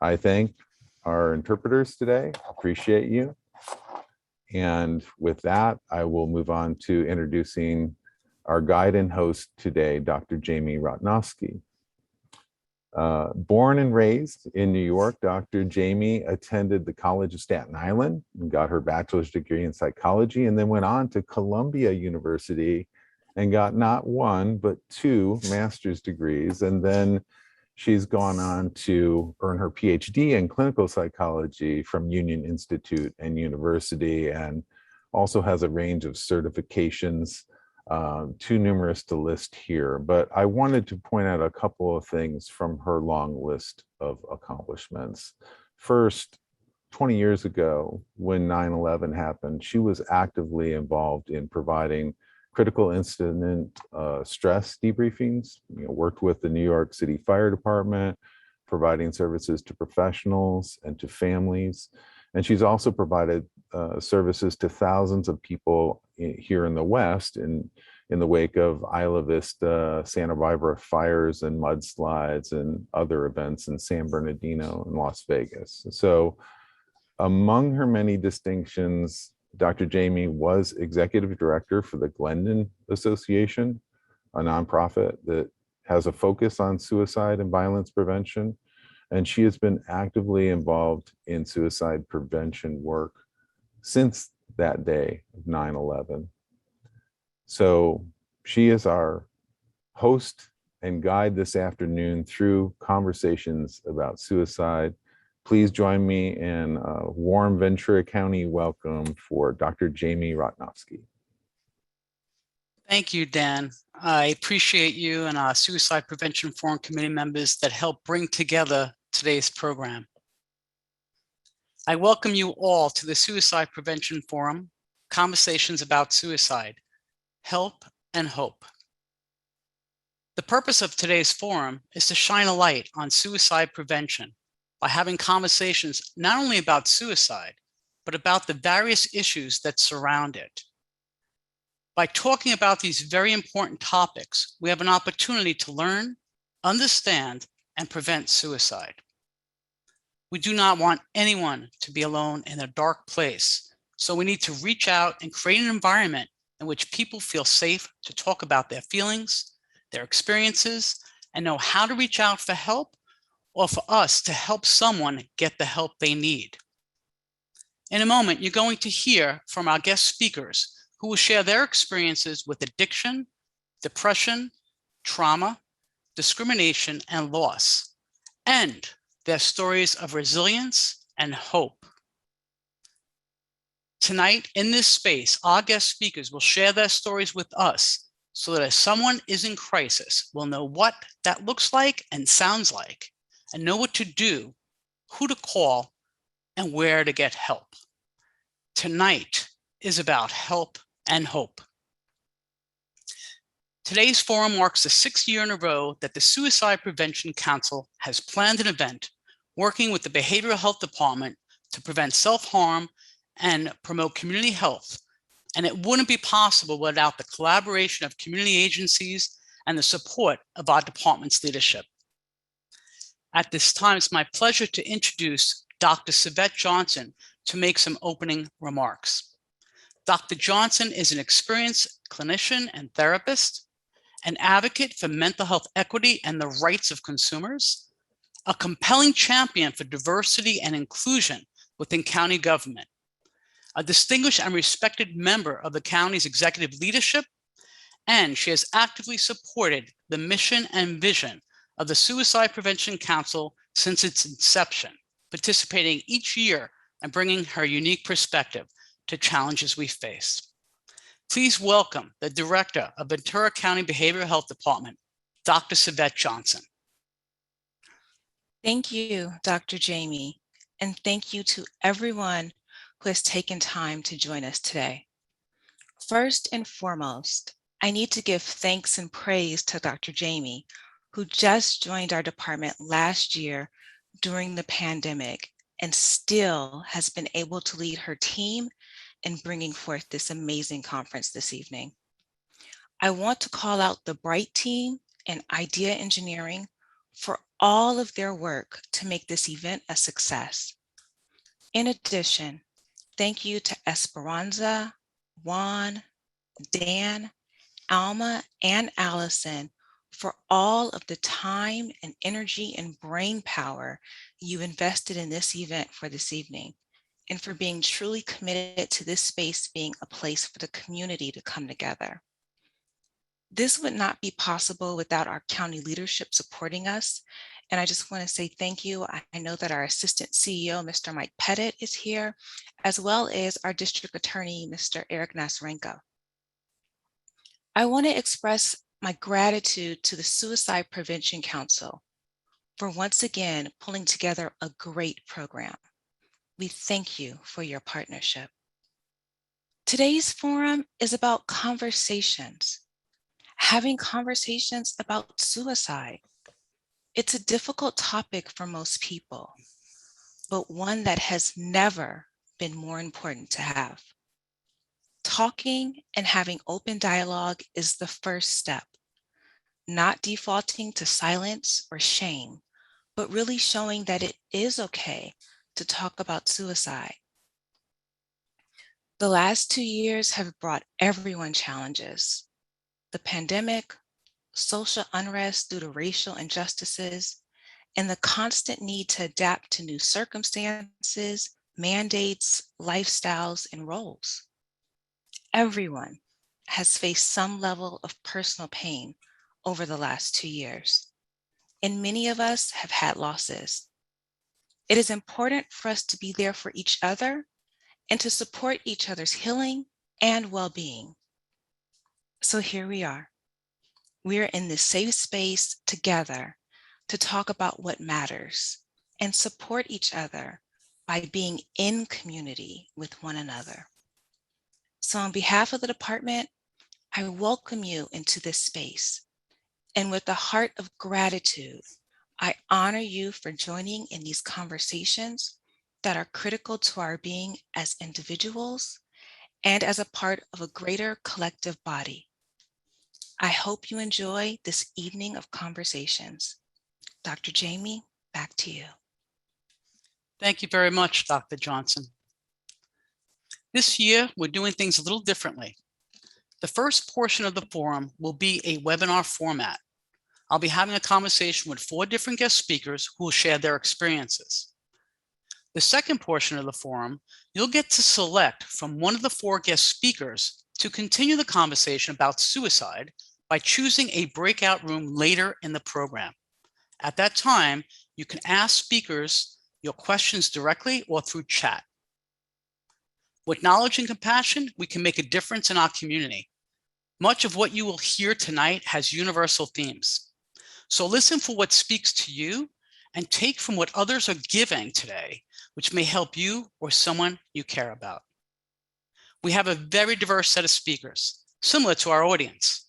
I thank our interpreters today. Appreciate you. And with that, I will move on to introducing our guide and host today, Dr. Jamie Rotnowski. Born and raised in New York, Dr. Jamie attended the College of Staten Island and got her bachelor's degree in psychology, and then went on to Columbia University and got not one, but 2 master's degrees. And then she's gone on to earn her PhD in clinical psychology from Union Institute and University, and also has a range of certifications, too numerous to list here. But I wanted to point out a couple of things from her long list of accomplishments. First, 20 years ago, when 9/11 happened, she was actively involved in providing critical incident stress debriefings, worked with the New York City Fire Department, providing services to professionals and to families. And she's also provided services to thousands of people here in the West in the wake of Isla Vista, Santa Barbara fires and mudslides and other events in San Bernardino and Las Vegas. So among her many distinctions, Dr. Jamie was executive director for the Glendon Association, a nonprofit that has a focus on suicide and violence prevention. And she has been actively involved in suicide prevention work since that day of 9/11. So she is our host and guide this afternoon through conversations about suicide. Please join me in a warm Ventura County welcome for Dr. Jamie Rotnowski. Thank you, Dan. I appreciate you and our Suicide Prevention Forum committee members that helped bring together today's program. I welcome you all to the Suicide Prevention Forum, Conversations about Suicide, Help and Hope. The purpose of today's forum is to shine a light on suicide prevention by having conversations not only about suicide, but about the various issues that surround it. By talking about these very important topics, we have an opportunity to learn, understand, and prevent suicide. We do not want anyone to be alone in a dark place, so we need to reach out and create an environment in which people feel safe to talk about their feelings, their experiences, and know how to reach out for help or for us to help someone get the help they need. In a moment, you're going to hear from our guest speakers who will share their experiences with addiction, depression, trauma, discrimination, and loss, and their stories of resilience and hope. Tonight, in this space, our guest speakers will share their stories with us so that if someone is in crisis, we'll know what that looks like and sounds like, and know what to do, who to call, and where to get help. Tonight is about help and hope. Today's forum marks the 6th year in a row that the Suicide Prevention Council has planned an event working with the Behavioral Health Department to prevent self-harm and promote community health. And it wouldn't be possible without the collaboration of community agencies and the support of our department's leadership. At this time, it's my pleasure to introduce Dr. Savette Johnson to make some opening remarks. Dr. Johnson is an experienced clinician and therapist, an advocate for mental health equity and the rights of consumers, a compelling champion for diversity and inclusion within county government, a distinguished and respected member of the county's executive leadership, and she has actively supported the mission and vision of the Suicide Prevention Council since its inception, participating each year and bringing her unique perspective to challenges we face. Please welcome the Director of Ventura County Behavioral Health Department, Dr. Savette Johnson. Thank you, Dr. Jamie, and thank you to everyone who has taken time to join us today. First and foremost, I need to give thanks and praise to Dr. Jamie, who just joined our department last year during the pandemic and still has been able to lead her team in bringing forth this amazing conference this evening. I want to call out the Bright team and Idea Engineering for all of their work to make this event a success. In addition, thank you to Esperanza, Juan, Dan, Alma, and Allison for all of the time and energy and brain power you invested in this event for this evening, and for being truly committed to this space being a place for the community to come together. This would not be possible without our county leadership supporting us. And I just want to say thank you. I know that our Assistant CEO, Mr. Mike Pettit, is here, as well as our District Attorney, Mr. Eric Nasarenko. I want to express my gratitude to the Suicide Prevention Council for once again pulling together a great program. We thank you for your partnership. Today's forum is about conversations, having conversations about suicide. It's a difficult topic for most people, but one that has never been more important to have. Talking and having open dialogue is the first step, not defaulting to silence or shame, but really showing that it is okay to talk about suicide. The last 2 years have brought everyone challenges. The pandemic, social unrest due to racial injustices, and the constant need to adapt to new circumstances, mandates, lifestyles, and roles. Everyone has faced some level of personal pain over the last 2 years, and many of us have had losses. It is important for us to be there for each other and to support each other's healing and well-being. So here we are. We're in this safe space together to talk about what matters and support each other by being in community with one another. So on behalf of the department, I welcome you into this space. And with a heart of gratitude, I honor you for joining in these conversations that are critical to our being as individuals and as a part of a greater collective body. I hope you enjoy this evening of conversations. Dr. Jamie, back to you. Thank you very much, Dr. Johnson. This year, we're doing things a little differently. The first portion of the forum will be a webinar format. I'll be having a conversation with 4 different guest speakers who will share their experiences. The second portion of the forum, you'll get to select from one of the 4 guest speakers to continue the conversation about suicide by choosing a breakout room later in the program. At that time, you can ask speakers your questions directly or through chat. With knowledge and compassion, we can make a difference in our community. Much of what you will hear tonight has universal themes. So listen for what speaks to you and take from what others are giving today, which may help you or someone you care about. We have a very diverse set of speakers, similar to our audience.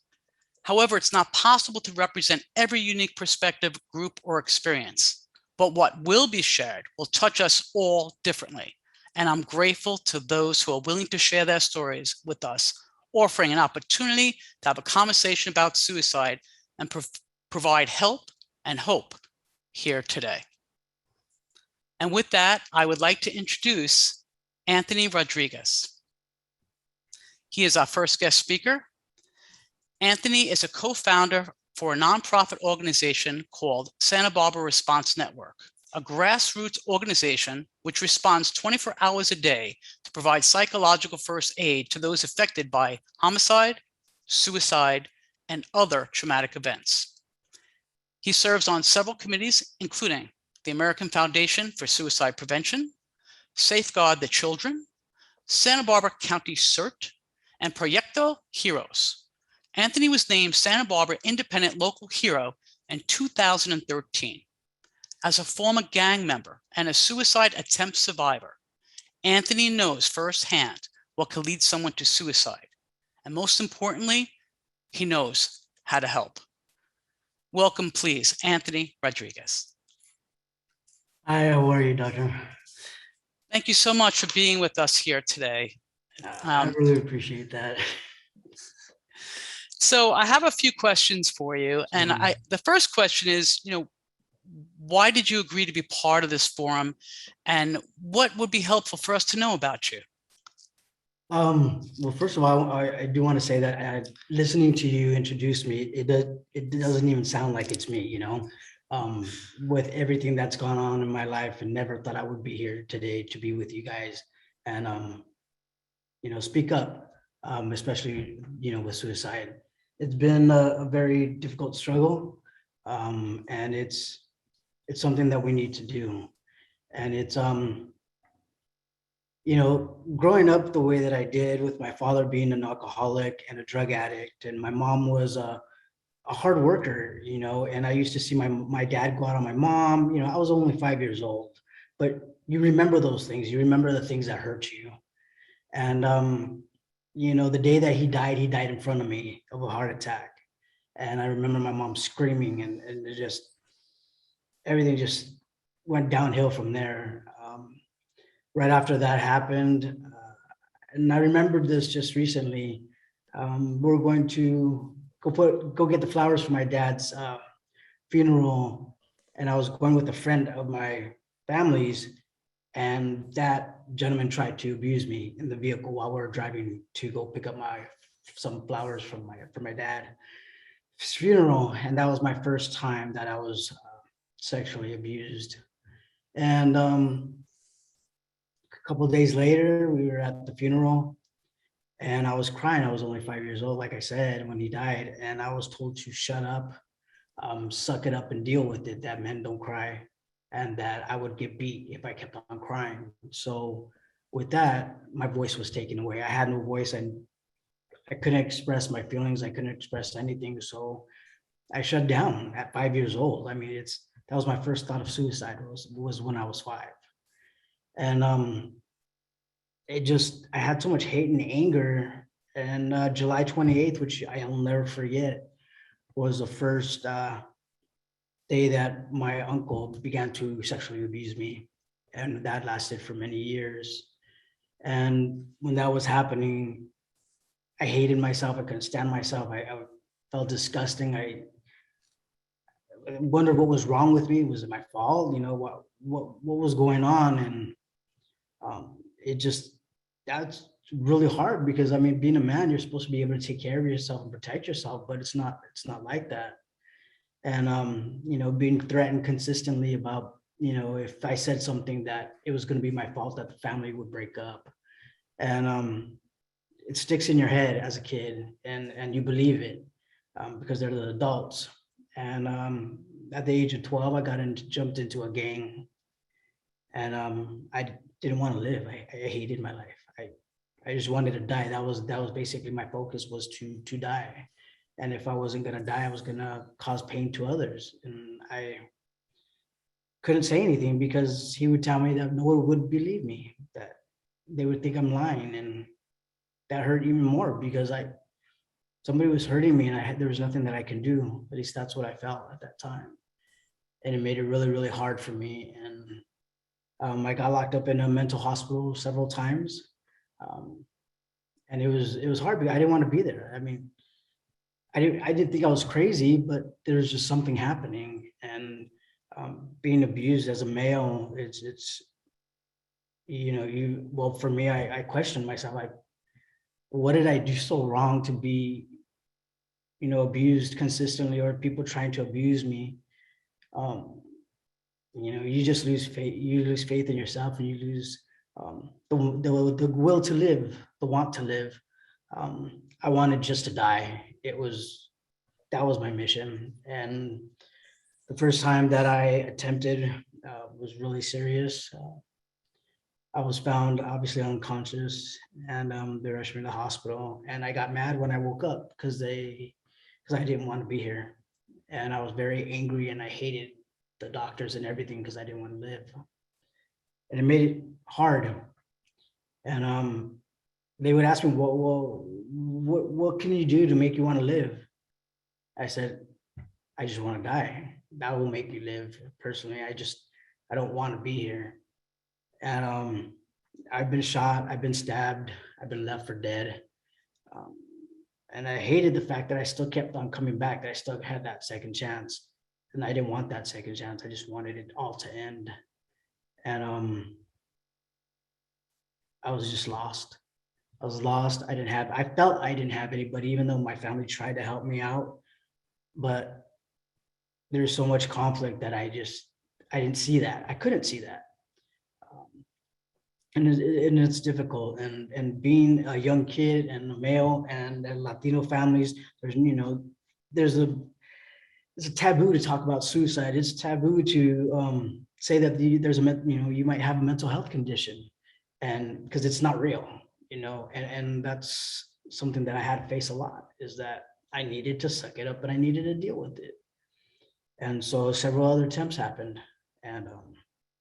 However, it's not possible to represent every unique perspective, group, or experience. But what will be shared will touch us all differently. And I'm grateful to those who are willing to share their stories with us, offering an opportunity to have a conversation about suicide and provide help and hope here today. And with that, I would like to introduce Anthony Rodriguez. He is our first guest speaker. Anthony is a co-founder for a nonprofit organization called Santa Barbara Response Network, a grassroots organization which responds 24 hours a day to provide psychological first aid to those affected by homicide, suicide, and other traumatic events. He serves on several committees, including the American Foundation for Suicide Prevention, Safeguard the Children, Santa Barbara County CERT, and Proyecto Heroes. Anthony was named Santa Barbara Independent Local Hero in 2013. As a former gang member and a suicide attempt survivor, Anthony knows firsthand what could lead someone to suicide. And most importantly, he knows how to help. Welcome, please, Anthony Rodriguez. Hi, how are you, Doctor? Thank you so much for being with us here today. I really appreciate that. So I have a few questions for you. And the first question is, why did you agree to be part of this forum? And what would be helpful for us to know about you? Well, first of all, I do want to say that listening to you introduce me, it doesn't even sound like it's me, you know. With everything that's gone on in my life, and never thought I would be here today to be with you guys and speak up, especially with suicide. It's been a very difficult struggle, and it's something that we need to do, and it's growing up the way that I did with my father being an alcoholic and a drug addict, and my mom was a hard worker, and I used to see my dad go out on my mom. I was only 5 years old, but you remember those things. You remember the things that hurt you. And the day that he died in front of me of a heart attack. And I remember my mom screaming, and it just everything just went downhill from there. Right after that happened, and I remembered this just recently. We're going to go get the flowers for my dad's funeral, and I was going with a friend of my family's, and that gentleman tried to abuse me in the vehicle while we were driving to go pick up some flowers for my dad's funeral, and that was my first time that I was sexually abused. And a couple of days later, we were at the funeral, and I was crying. I was only 5 years old, like I said, when he died, and I was told to shut up, suck it up and deal with it, that men don't cry, and that I would get beat if I kept on crying. So with that, my voice was taken away. I had no voice, and I couldn't express my feelings. I couldn't express anything. So I shut down at 5 years old. I mean, that was my first thought of suicide was when I was 5. And I had so much hate and anger. And July 28th, which I'll never forget, was the first day that my uncle began to sexually abuse me. And that lasted for many years. And when that was happening, I hated myself. I couldn't stand myself. I felt disgusting. I wondered what was wrong with me. Was it my fault? What was going on? And that's really hard, because I mean, being a man, you're supposed to be able to take care of yourself and protect yourself, but it's not like that. And being threatened consistently about, if I said something, that it was going to be my fault, that the family would break up. And it sticks in your head as a kid, and you believe it, because they're the adults. And at the age of 12, I jumped into a gang, and I didn't want to live. I hated my life. I just wanted to die. That was basically my focus, was to die. And if I wasn't gonna die, I was gonna cause pain to others. And I couldn't say anything, because he would tell me that no one would believe me, that they would think I'm lying. And that hurt even more, because somebody was hurting me, and there was nothing that I can do. At least that's what I felt at that time. And it made it really, really hard for me. And I got locked up in a mental hospital several times. And it was hard, because I didn't want to be there. I mean, I didn't think I was crazy, but there was just something happening. And being abused as a male, it's well, for me, I questioned myself, like, what did I do so wrong to be abused consistently, or people trying to abuse me? You just lose faith. You lose faith in yourself, and you lose the will to live, the want to live. I wanted just to die. That was my mission. And the first time that I attempted was really serious. I was found obviously unconscious, and they rushed me to the hospital. And I got mad when I woke up, because I didn't want to be here, and I was very angry, and I hated the doctors and everything, because I didn't want to live, and it made it hard. And they would ask me, well, what can you do to make you want to live? I said, I just want to die. That will make you live. Personally, I don't want to be here. And I've been shot, I've been stabbed, I've been left for dead. And I hated the fact that I still kept on coming back, that I still had that second chance. And I didn't want that second chance. I just wanted it all to end. And I was just lost. I was lost. I felt I didn't have anybody, even though my family tried to help me out. But there's so much conflict that I didn't see that. I couldn't see that. And it's difficult. And being a young kid and a male and Latino families, there's it's a taboo to talk about suicide. It's taboo to say that you might have a mental health condition, and because it's not real, and that's something that I had to face a lot, is that I needed to suck it up and I needed to deal with it. And so several other attempts happened, and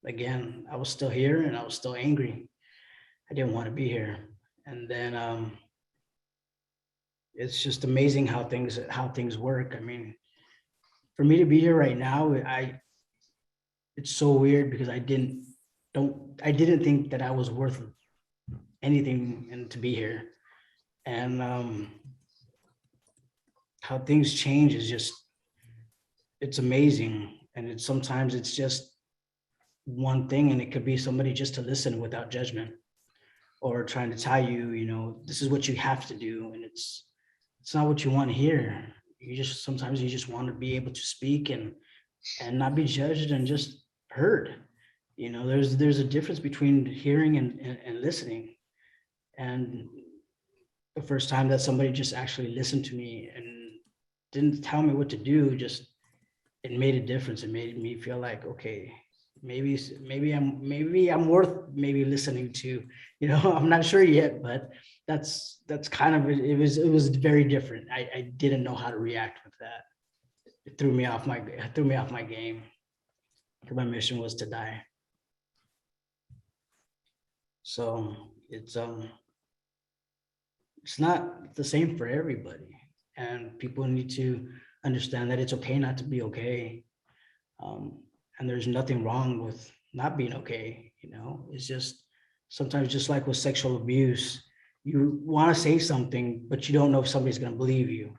again, I was still here and I was still angry. I didn't want to be here. And then it's just amazing how things work. I mean, for me to be here right now, it's so weird because I didn't think that I was worth anything and to be here. And how things change is just, it's amazing. And sometimes it's just one thing, and it could be somebody just to listen without judgment, or trying to tell you, this is what you have to do. And it's not what you want to hear. Sometimes you just want to be able to speak and not be judged and just heard. There's a difference between hearing and listening. And the first time that somebody just actually listened to me and didn't tell me what to do, it made a difference. It made me feel like, okay, maybe I'm worth maybe listening to. I'm not sure yet, but that's kind of it. It was very different. I didn't know how to react with that. It threw me off my game. My mission was to die. So it's not the same for everybody, and people need to understand that it's okay not to be okay. And there's nothing wrong with not being okay. It's just sometimes, just like with sexual abuse, you want to say something, but you don't know if somebody's going to believe you.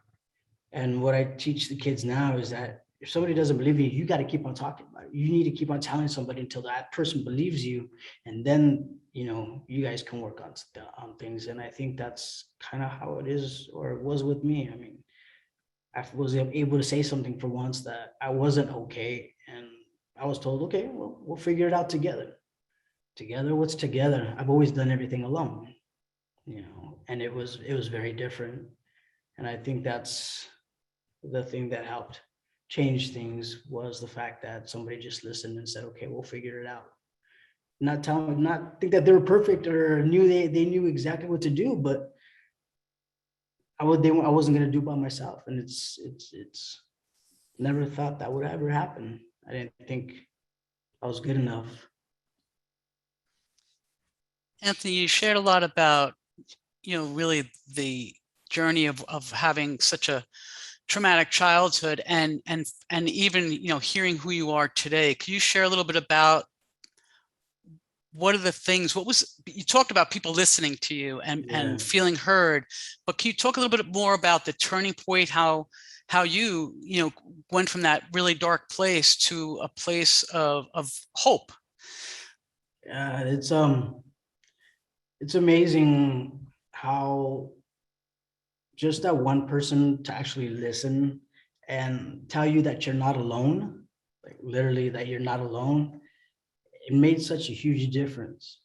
And what I teach the kids now is that if somebody doesn't believe you, you got to keep on talking about it. You need to keep on telling somebody until that person believes you. And then, you guys can work on things. And I think that's kind of how it is, or it was with me. I mean, I was able to say something for once that I wasn't okay. And I was told, okay, well, we'll figure it out together. Together, what's together? I've always done everything alone, and it was very different. And I think that's the thing that helped change things, was the fact that somebody just listened and said, okay, we'll figure it out. Not think that they were perfect or knew they knew exactly what to do, but I wasn't going to do it by myself. And it's never thought that would ever happen. I didn't think I was good enough. Anthony, you shared a lot about, really the journey of having such a traumatic childhood, and even, hearing who you are today. Could you share a little bit about what are the things, you talked about people listening to you and feeling heard, but can you talk a little bit more about the turning point, how you, went from that really dark place to a place of hope? It's amazing how just that one person to actually listen and tell you that you're not alone, like literally that you're not alone, it made such a huge difference.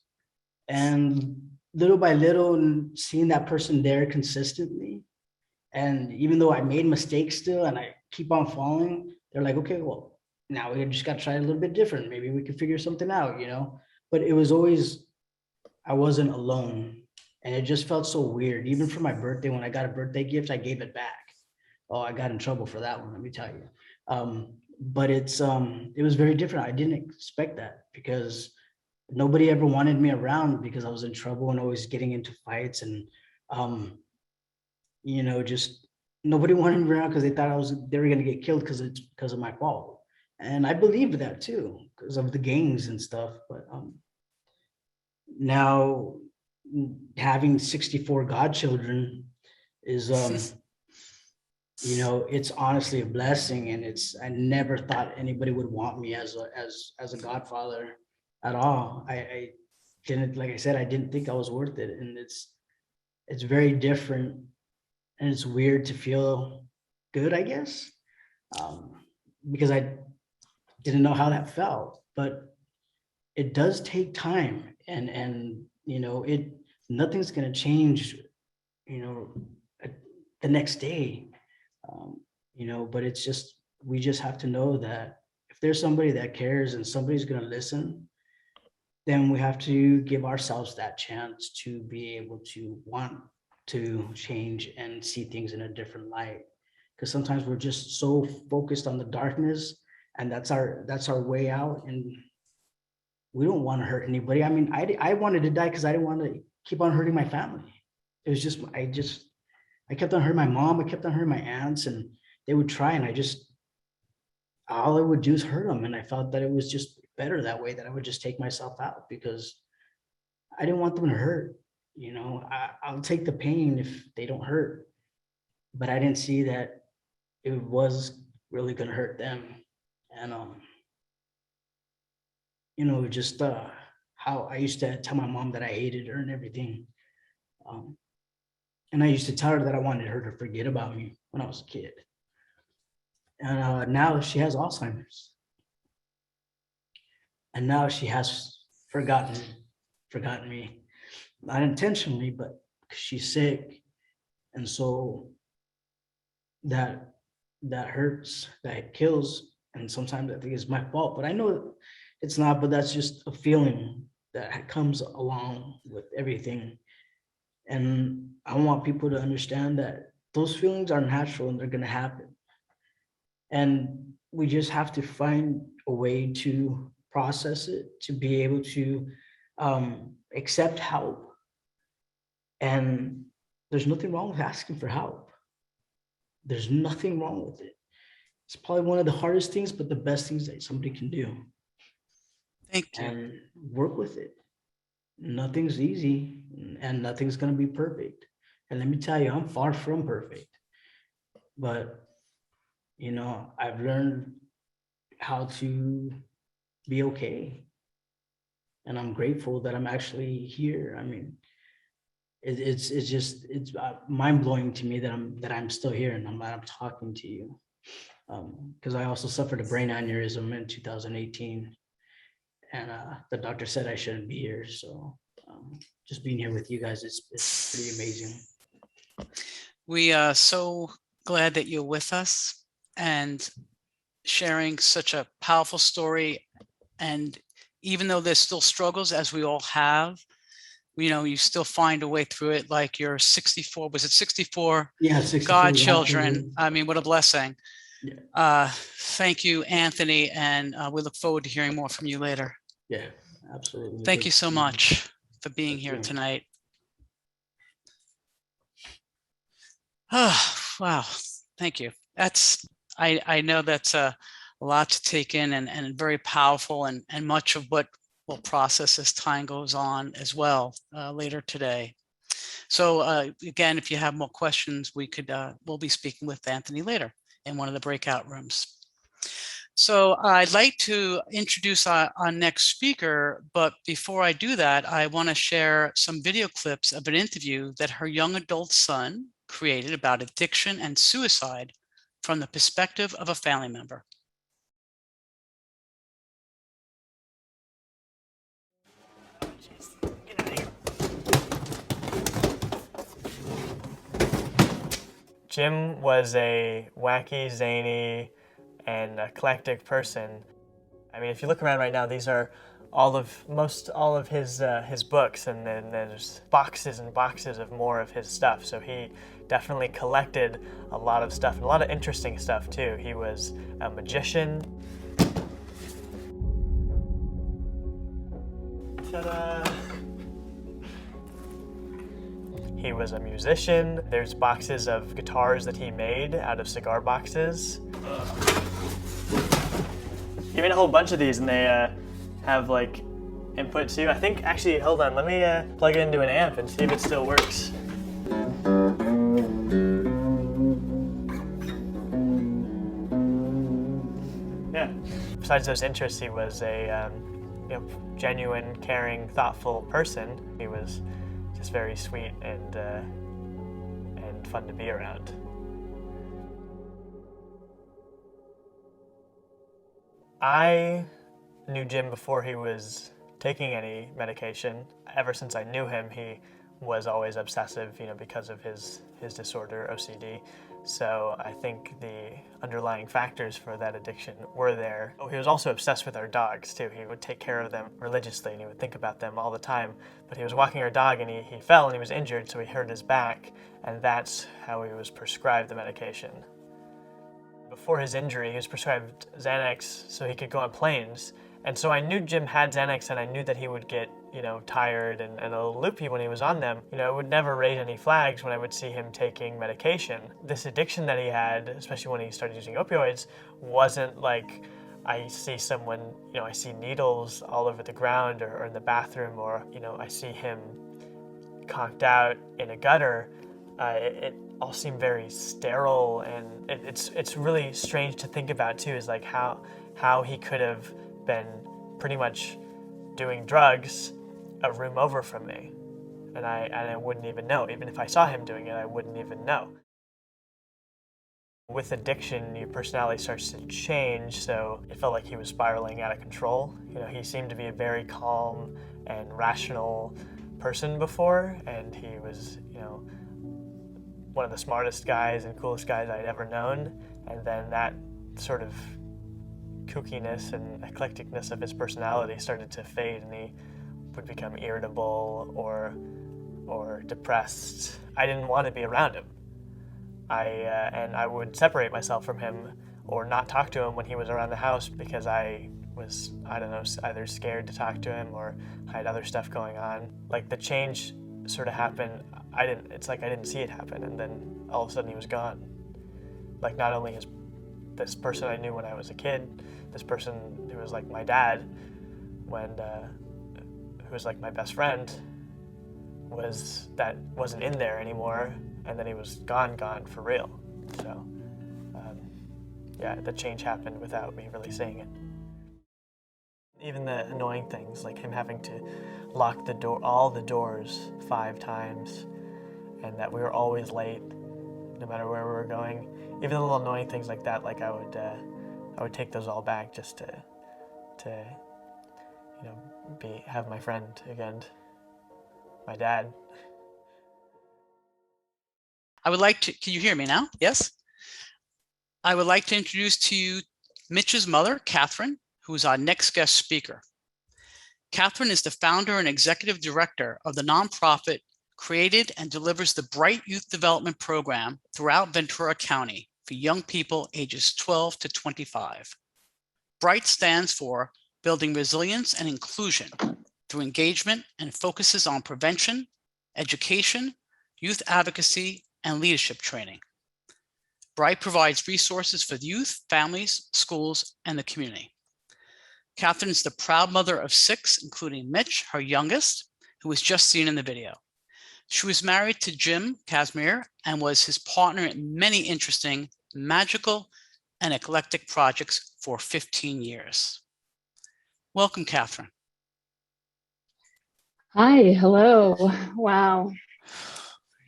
And little by little, seeing that person there consistently, and even though I made mistakes still and I keep on falling, they're like, okay, well, now we just got to try a little bit different. Maybe we can figure something out, but it was always, I wasn't alone. And it just felt so weird. Even for my birthday, when I got a birthday gift, I gave it back. Oh, I got in trouble for that one, let me tell you. But it was very different. I didn't expect that, because nobody ever wanted me around because I was in trouble and always getting into fights. And, just nobody wanted me around because they thought they were going to get killed because of my fault. And I believed that too, because of the gangs and stuff. But now having 64 godchildren is it's honestly a blessing, and I never thought anybody would want me as a godfather at all. I didn't, like I said, I didn't think I was worth it, and it's very different, and it's weird to feel good, I guess, um, because I didn't know how that felt, but it does take time, and nothing's gonna change, you know, the next day. Um, but it's just, we just have to know that if there's somebody that cares and somebody's going to listen, then we have to give ourselves that chance to be able to want to change and see things in a different light. Because sometimes we're just so focused on the darkness, and that's our way out, and we don't want to hurt anybody. I mean, I wanted to die because I didn't want to keep on hurting my family. It was just, I kept on hurting my mom. I kept on hurting my aunts, and they would try, and all I would do is hurt them. And I felt that it was just better that way, that I would just take myself out, because I didn't want them to hurt. I'll take the pain if they don't hurt, but I didn't see that it was really going to hurt them. And, just how I used to tell my mom that I hated her and everything. And I used to tell her that I wanted her to forget about me when I was a kid. And now she has Alzheimer's. And now she has forgotten me, not intentionally, but she's sick. And so that hurts, that kills. And sometimes I think it's my fault, but I know it's not, but that's just a feeling that comes along with everything. And I want people to understand that those feelings are natural and they're going to happen. And we just have to find a way to process it, to be able to accept help. And there's nothing wrong with asking for help. There's nothing wrong with it. It's probably one of the hardest things, but the best things that somebody can do. Thank you. And work with it. Nothing's easy, and nothing's going to be perfect. And let me tell you, I'm far from perfect. But, I've learned how to be okay. And I'm grateful that I'm actually here. I mean, it's mind blowing to me that I'm still here, and I'm talking to you. Because I also suffered a brain aneurysm in 2018. And the doctor said I shouldn't be here. So just being here with you guys, it's pretty amazing. We are so glad that you're with us and sharing such a powerful story. And even though there's still struggles, as we all have, you still find a way through it. Like your 64, was it 64? Yeah, 64 godchildren. I mean, what a blessing. Yeah. Thank you, Anthony. And we look forward to hearing more from you later. Yeah, absolutely. Thank you so much for being here tonight. Oh, wow. Thank you. I know that's a lot to take in, and very powerful, and much of what we'll process as time goes on as well later today. So again, if you have more questions, we'll be speaking with Anthony later in one of the breakout rooms. So I'd like to introduce our next speaker, but before I do that, I want to share some video clips of an interview that her young adult son created about addiction and suicide from the perspective of a family member. Jim was a wacky, zany, and eclectic person. I mean, if you look around right now, these are all of his books, and then there's boxes and boxes of more of his stuff. So he definitely collected a lot of stuff, and a lot of interesting stuff too. He was a magician. Ta-da! He was a musician. There's boxes of guitars that he made out of cigar boxes. He made a whole bunch of these, and they have like input too. I think, actually, hold on, let me plug it into an amp and see if it still works. besides those interests, he was a genuine, caring, thoughtful person. He was just very sweet and fun to be around. I knew Jim before he was taking any medication. Ever since I knew him, he was always obsessive, because of his disorder, OCD. So I think the underlying factors for that addiction were there. Oh, he was also obsessed with our dogs too. He would take care of them religiously and he would think about them all the time. But he was walking our dog and he fell and he was injured, so he hurt his back, and that's how he was prescribed the medication. Before his injury, he was prescribed Xanax so he could go on planes. And so I knew Jim had Xanax, and I knew that he would get, tired and a little loopy when he was on them. It would never raise any flags when I would see him taking medication. This addiction that he had, especially when he started using opioids, wasn't like I see someone, I see needles all over the ground or in the bathroom, or, I see him conked out in a gutter. It all seemed very sterile, and it's really strange to think about too, is like how he could have been pretty much doing drugs a room over from me, and I wouldn't even know. Even if I saw him doing it, I wouldn't even know. With addiction, your personality starts to change, so it felt like he was spiraling out of control. He seemed to be a very calm and rational person before, and he was, one of the smartest guys and coolest guys I'd ever known. And then that sort of kookiness and eclecticness of his personality started to fade, and he would become irritable or depressed. I didn't want to be around him. And I would separate myself from him or not talk to him when he was around the house because I was, either scared to talk to him or I had other stuff going on. Like, the change sort of happened. It's like I didn't see it happen, and then all of a sudden he was gone. Like, not only this person I knew when I was a kid, this person who was like my dad, who was like my best friend, wasn't in there anymore, and then he was gone for real. So, the change happened without me really seeing it. Even the annoying things, like him having to lock all the doors 5 times, and that we were always late, no matter where we were going. Even the little annoying things like that, like I would take those all back just to have my friend again, my dad. Can you hear me now? Yes? I would like to introduce to you Mitch's mother, Catherine, who is our next guest speaker. Catherine is the founder and executive director of the nonprofit created and delivers the Bright Youth Development Program throughout Ventura County for young people ages 12 to 25. Bright stands for Building Resilience and Inclusion through engagement, and focuses on prevention, education, youth advocacy, and leadership training. Bright provides resources for youth, families, schools, and the community. Catherine is the proud mother of 6, including Mitch, her youngest, who was just seen in the video. She was married to Jim Casimir and was his partner in many interesting, magical, and eclectic projects for 15 years. Welcome, Catherine. Hi, hello. Wow.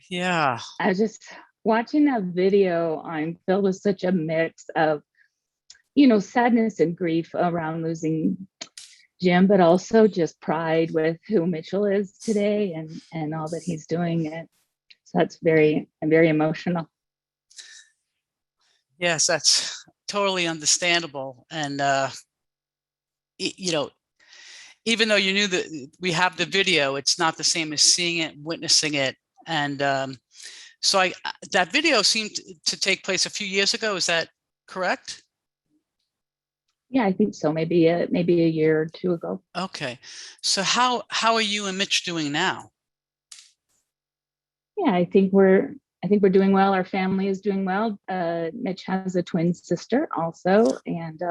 Yeah. I was just watching that video. I'm filled with such a mix of, sadness and grief around losing Jim, but also just pride with who Mitchell is today and all that he's doing. So that's very emotional. Yes, that's totally understandable. And, even though you knew that we have the video, it's not the same as seeing it, witnessing it. And so that video seemed to take place a few years ago. Is that correct? Yeah, I think so. Maybe a year or 2 ago. Okay. So how are you and Mitch doing now? Yeah, I think we're doing well. Our family is doing well. Mitch has a twin sister also. And,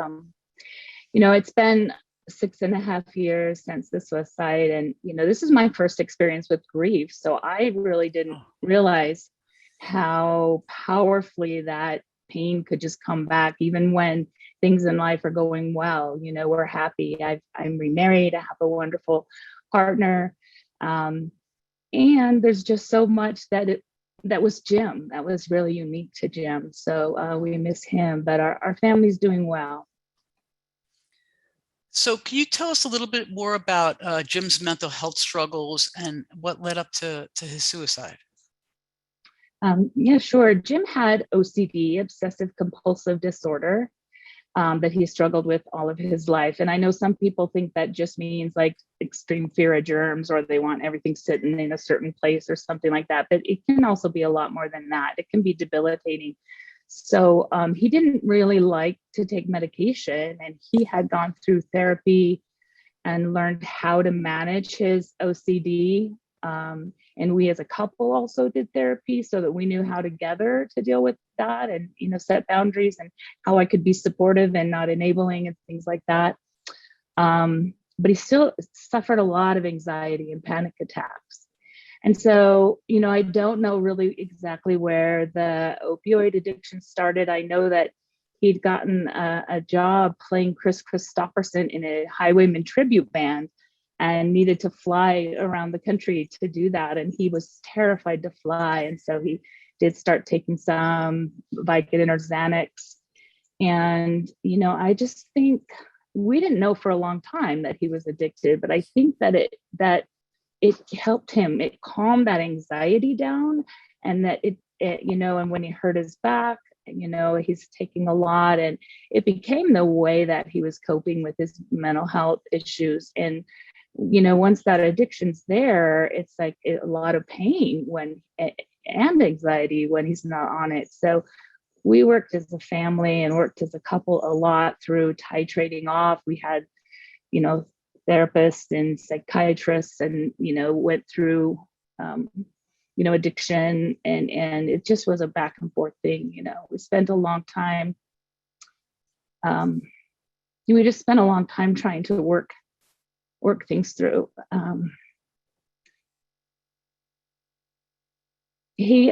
it's been 6.5 years since the suicide. And, this is my first experience with grief. So I really didn't realize how powerfully that pain could just come back, even when things in life are going well. You know, we're happy. I'm remarried. I have a wonderful partner. And there's just so much that was Jim, that was really unique to Jim. So we miss him, but our family's doing well. So can you tell us a little bit more about Jim's mental health struggles and what led up to his suicide? Yeah, sure. Jim had OCD, obsessive compulsive disorder, that he struggled with all of his life. And I know some people think that just means like extreme fear of germs, or they want everything sitting in a certain place or something like that. But it can also be a lot more than that. It can be debilitating. So he didn't really like to take medication, and he had gone through therapy and learned how to manage his OCD. And we as a couple also did therapy so that we knew how together to deal with that, and, you know, set boundaries and how I could be supportive and not enabling and things like that. But he still suffered a lot of anxiety and panic attacks. And so, you know, I don't know really exactly where the opioid addiction started. I know that he'd gotten a job playing Chris Christopherson in a Highwayman tribute band and needed to fly around the country to do that. And he was terrified to fly. And so he did start taking some Vicodin or Xanax. And, you know, I just think we didn't know for a long time that he was addicted, but I think that it helped him. It calmed that anxiety down, and that it you know, and when he hurt his back, you know, he's taking a lot, and it became the way that he was coping with his mental health issues. And, you know, once that addiction's there, it's like a lot of pain and anxiety when he's not on it. So we worked as a family and worked as a couple a lot through titrating off. We had, you know, therapists and psychiatrists, and, you know, went through, you know, addiction, and it just was a back and forth thing. You know, we spent a long time. We just spent a long time trying to work things through. He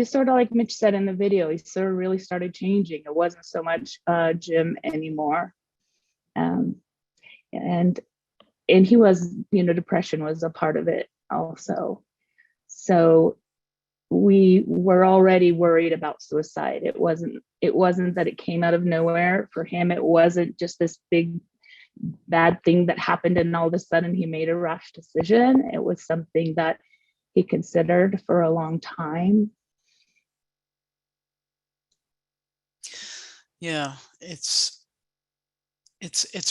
sort of, like Mitch said in the video, he sort of really started changing. It wasn't so much Jim anymore. And he was, you know, depression was a part of it also. So we were already worried about suicide. It wasn't that it came out of nowhere for him. It wasn't just this big bad thing that happened and all of a sudden he made a rash decision. It was something that he considered for a long time. Yeah, it's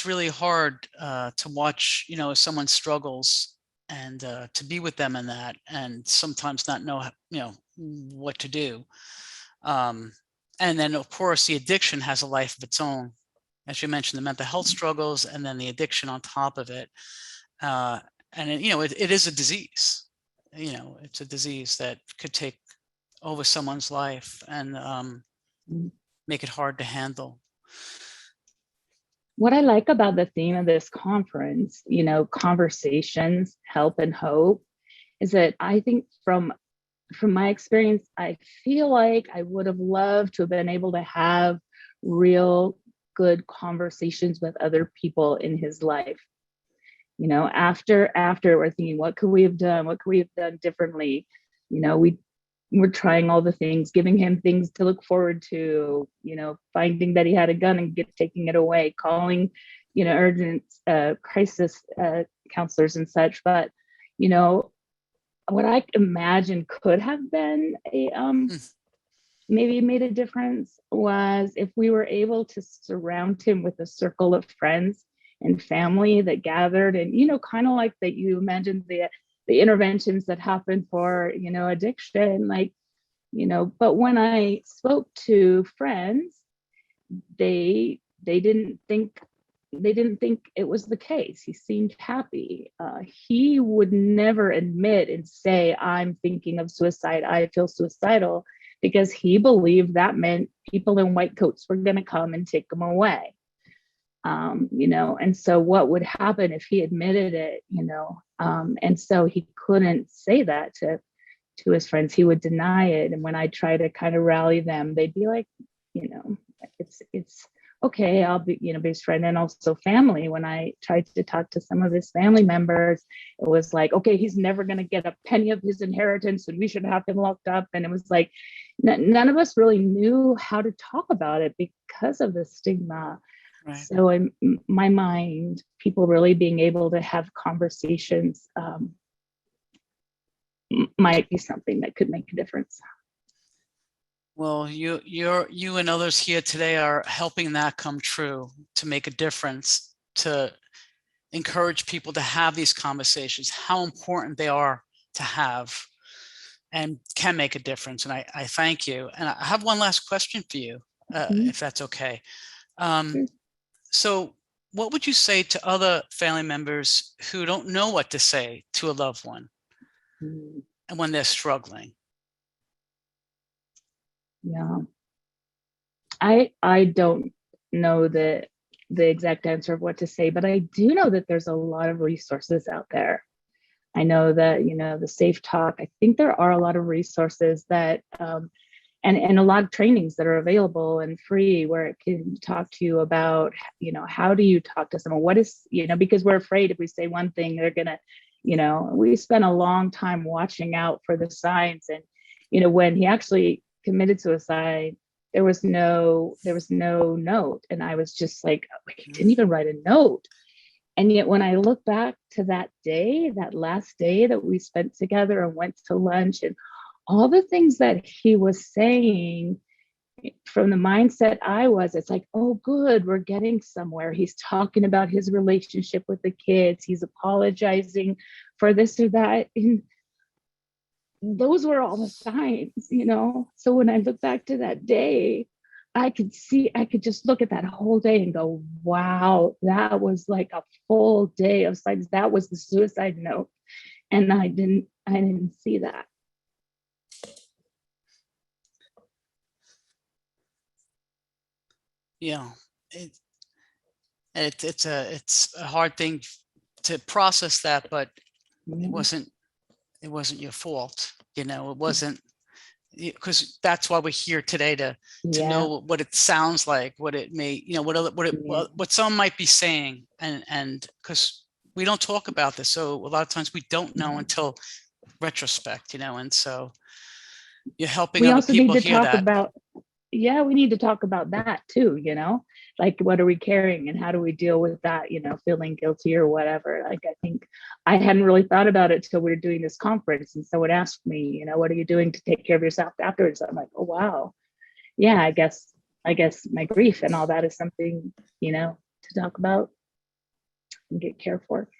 really hard to watch, you know, if someone struggles, and to be with them in that, and sometimes not know, you know, what to do. And then, of course, the addiction has a life of its own. As you mentioned, the mental health struggles, and then the addiction on top of it. And you know, it is a disease. You know, it's a disease that could take over someone's life and make it hard to handle. What I like about the theme of this conference, you know, conversations, help and hope, is that I think from my experience, I feel like I would have loved to have been able to have real good conversations with other people in his life. You know, after we're thinking, what could we have done? What could we have done differently? You know, we're trying all the things, giving him things to look forward to, you know, finding that he had a gun and taking it away, calling, you know, urgent crisis counselors and such. But, you know, what I imagine could have been maybe made a difference was if we were able to surround him with a circle of friends and family that gathered, and, you know, kind of like that you mentioned the interventions that happen for, you know, addiction, like, you know. But when I spoke to friends, they didn't think it was the case. He seemed happy. He would never admit and say, I'm thinking of suicide, I feel suicidal, because he believed that meant people in white coats were going to come and take him away. You know, and so what would happen if he admitted it, you know? And so he couldn't say that to to his friends, he would deny it. And when I try to kind of rally them, they'd be like, you know, it's okay, I'll be, you know, be his friend. And also family. When I tried to talk to some of his family members, it was like, okay, he's never going to get a penny of his inheritance and we should have him locked up. And it was like, none of us really knew how to talk about it because of the stigma. Right. So in my mind, people really being able to have conversations might be something that could make a difference. Well, you and others here today are helping that come true, to make a difference, to encourage people to have these conversations, how important they are to have, and can make a difference. And I thank you. And I have one last question for you, if that's okay. So what would you say to other family members who don't know what to say to a loved one and when they're struggling? Yeah, I don't know the exact answer of what to say, but I do know that there's a lot of resources out there. I know that, you know, the Safe Talk, I think there are a lot of resources that and a lot of trainings that are available and free, where it can talk to you about, you know, how do you talk to someone? What is, you know, because we're afraid if we say one thing, they're gonna, you know, we spent a long time watching out for the signs. And, you know, when he actually committed suicide, there was no note. And I was just like, he didn't even write a note. And yet when I look back to that day, that last day that we spent together and went to lunch, and all the things that he was saying, from the mindset I was, it's like, oh, good, we're getting somewhere. He's talking about his relationship with the kids. He's apologizing for this or that. And those were all the signs, you know? So when I look back to that day, I could just look at that whole day and go, wow, that was like a full day of signs. That was the suicide note. And I didn't see that. Yeah, it's a hard thing to process that, but it wasn't your fault, you know. It wasn't, because that's why we're here today, to know what it sounds like, what it may, you know, what someone might be saying, and because we don't talk about this, so a lot of times we don't know until retrospect, you know. And so you're helping other people hear that. We need to talk about that too, you know, like, what are we carrying and how do we deal with that, you know, feeling guilty or whatever. Like, I think I hadn't really thought about it till we were doing this conference, and someone asked me, you know, what are you doing to take care of yourself afterwards? I'm like, oh, wow. Yeah, I guess my grief and all that is something, you know, to talk about and get care for.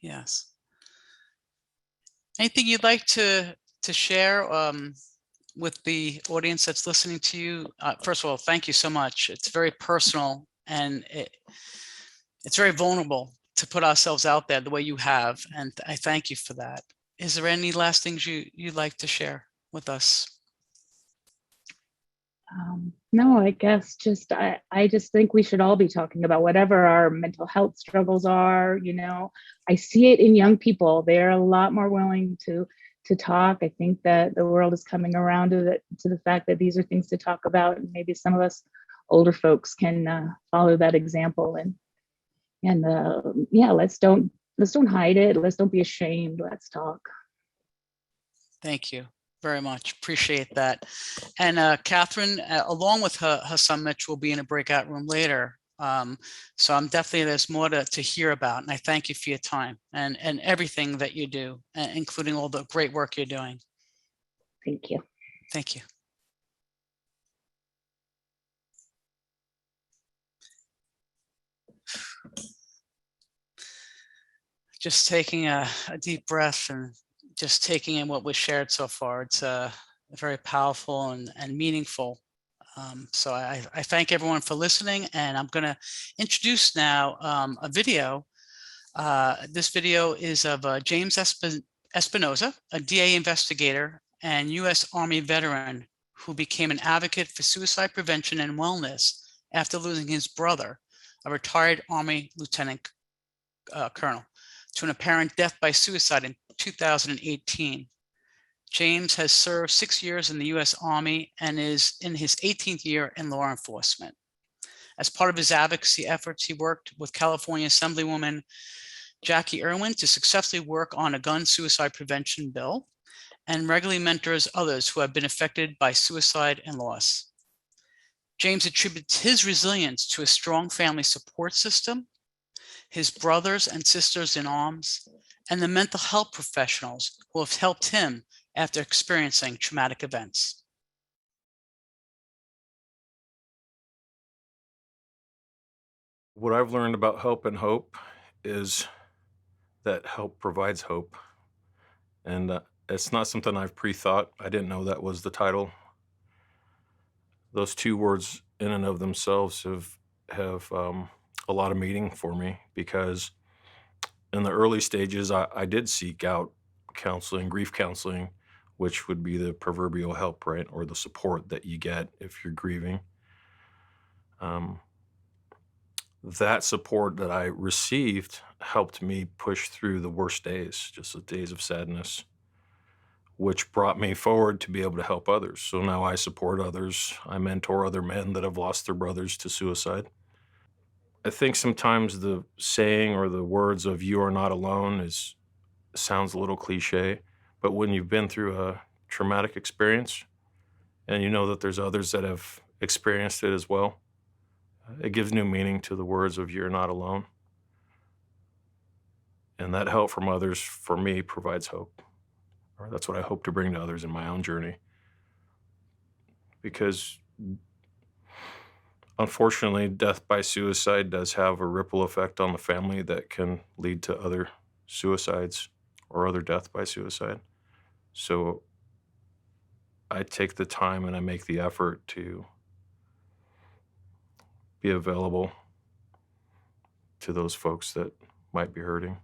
Yes. Anything you'd like to share with the audience that's listening to you? First of all, thank you so much. It's very personal, and it's very vulnerable to put ourselves out there the way you have, and I thank you for that. Is there any last things you'd like to share with us? No, I guess just I just think we should all be talking about whatever our mental health struggles are. You know, I see it in young people. They're a lot more willing to talk. I think that the world is coming around to the fact that these are things to talk about, and maybe some of us older folks can follow that example. And yeah, let's don't hide it. Let's don't be ashamed. Let's talk. Thank you very much. Appreciate that. And Catherine, along with her son Mitch, will be in a breakout room later. So I'm definitely, there's more to hear about. And I thank you for your time and everything that you do, including all the great work you're doing. Thank you. Thank you. Just taking a deep breath and just taking in what was shared so far. It's very powerful and meaningful. So I thank everyone for listening, and I'm going to introduce now a video. This video is of James Espinoza, a DA investigator and U.S. Army veteran who became an advocate for suicide prevention and wellness after losing his brother, a retired Army lieutenant colonel, to an apparent death by suicide in 2018. James has served 6 years in the U.S. Army and is in his 18th year in law enforcement. As part of his advocacy efforts, he worked with California Assemblywoman Jackie Irwin to successfully work on a gun suicide prevention bill and regularly mentors others who have been affected by suicide and loss. James attributes his resilience to a strong family support system, his brothers and sisters in arms, and the mental health professionals who have helped him after experiencing traumatic events. What I've learned about help and hope is that help provides hope. And it's not something I've pre-thought. I didn't know that was the title. Those two words in and of themselves have a lot of meaning for me, because in the early stages, I did seek out counseling, grief counseling, which would be the proverbial help, right? Or the support that you get if you're grieving. That support that I received helped me push through the worst days, just the days of sadness, which brought me forward to be able to help others. So now I support others. I mentor other men that have lost their brothers to suicide. I think sometimes the saying or the words of "you are not alone" sounds a little cliche, but when you've been through a traumatic experience and you know that there's others that have experienced it as well, it gives new meaning to the words of "you're not alone." And that help from others, for me, provides hope. Or that's what I hope to bring to others in my own journey. Because unfortunately, death by suicide does have a ripple effect on the family that can lead to other suicides or other death by suicide. So I take the time and I make the effort to be available to those folks that might be hurting.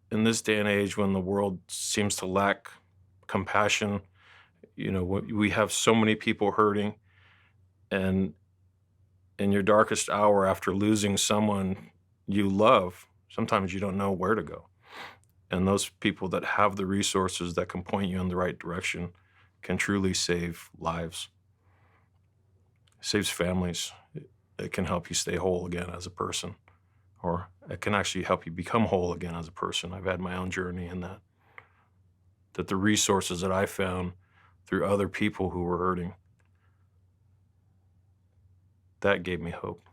In this day and age, when the world seems to lack compassion, we have so many people hurting, and in your darkest hour after losing someone you love, sometimes you don't know where to go. And those people that have the resources that can point you in the right direction can truly save lives. It saves families. It can help you stay whole again as a person, or it can actually help you become whole again as a person. I've had my own journey in that the resources that I found through other people who were hurting, that gave me hope.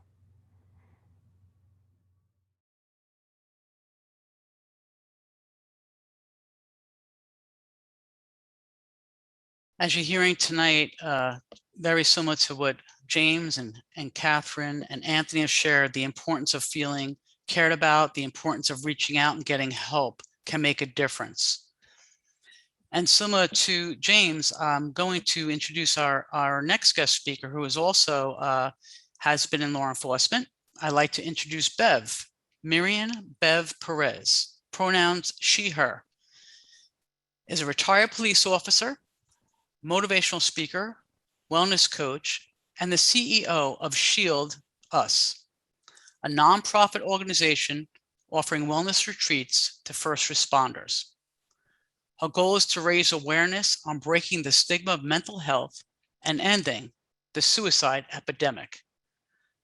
As you're hearing tonight, very similar to what James and Catherine and Anthony have shared, the importance of feeling cared about, the importance of reaching out and getting help can make a difference. And similar to James, I'm going to introduce our next guest speaker, who is also has been in law enforcement. I'd like to introduce Bev, Miriam Bev Perez, pronouns she, her, is a retired police officer, motivational speaker, wellness coach, and the CEO of Shield Us, a nonprofit organization offering wellness retreats to first responders. Her goal is to raise awareness on breaking the stigma of mental health and ending the suicide epidemic.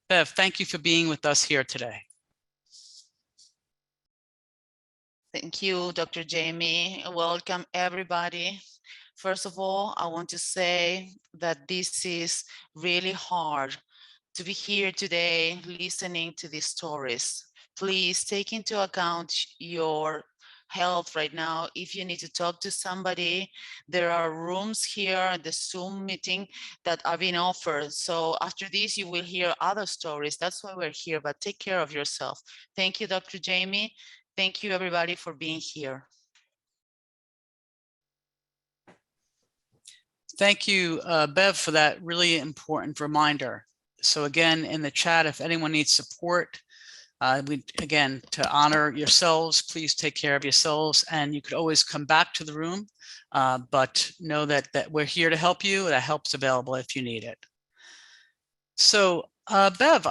Bev, thank you for being with us here today. Thank you, Dr. Jamie. Welcome, everybody. First of all, I want to say that this is really hard to be here today listening to these stories. Please take into account your health right now. If you need to talk to somebody, there are rooms here at the Zoom meeting that are being offered. So after this, you will hear other stories. That's why we're here, but take care of yourself. Thank you, Dr. Jamie. Thank you, everybody, for being here. Thank you, Bev, for that really important reminder. So again, in the chat, if anyone needs support, again, to honor yourselves, please take care of yourselves, and you could always come back to the room, but know that we're here to help you. That help's available if you need it. So Bev,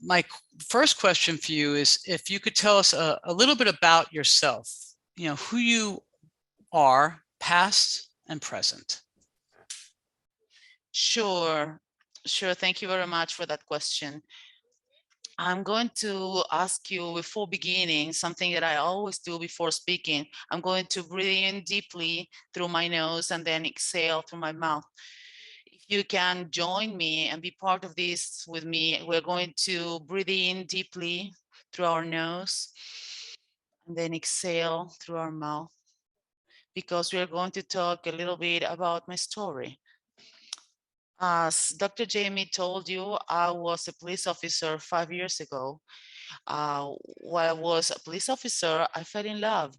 my first question for you is if you could tell us a little bit about yourself, who you are, past and present? Sure. Thank you very much for that question. I'm going to ask you before beginning something that I always do before speaking. I'm going to breathe in deeply through my nose and then exhale through my mouth. If you can join me and be part of this with me, we're going to breathe in deeply through our nose and then exhale through our mouth, because we're going to talk a little bit about my story. As Dr. Jamie told you, I was a police officer 5 years ago. While I was a police officer, I fell in love.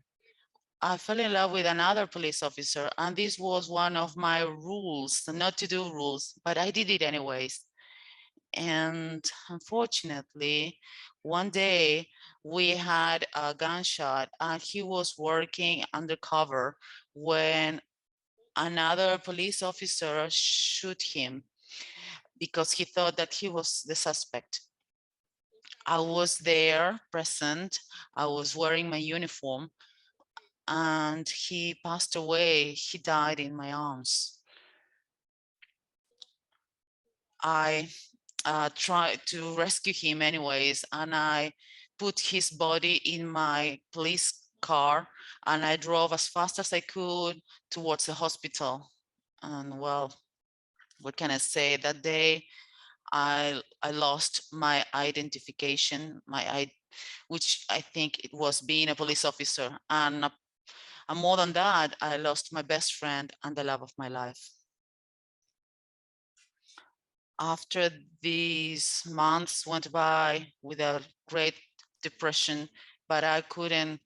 I fell in love with another police officer, and this was one of my rules, not to do rules, but I did it anyways. And unfortunately, one day we had a gunshot and he was working undercover when another police officer shot him because he thought that he was the suspect. I was there present, I was wearing my uniform, and he passed away. He died in my arms. I tried to rescue him anyways, and I put his body in my police car and I drove as fast as I could towards the hospital. And well, what can I say? That day I lost my identification, which I think it was being a police officer. And more than that, I lost my best friend and the love of my life. After these months went by with a great depression, but I couldn't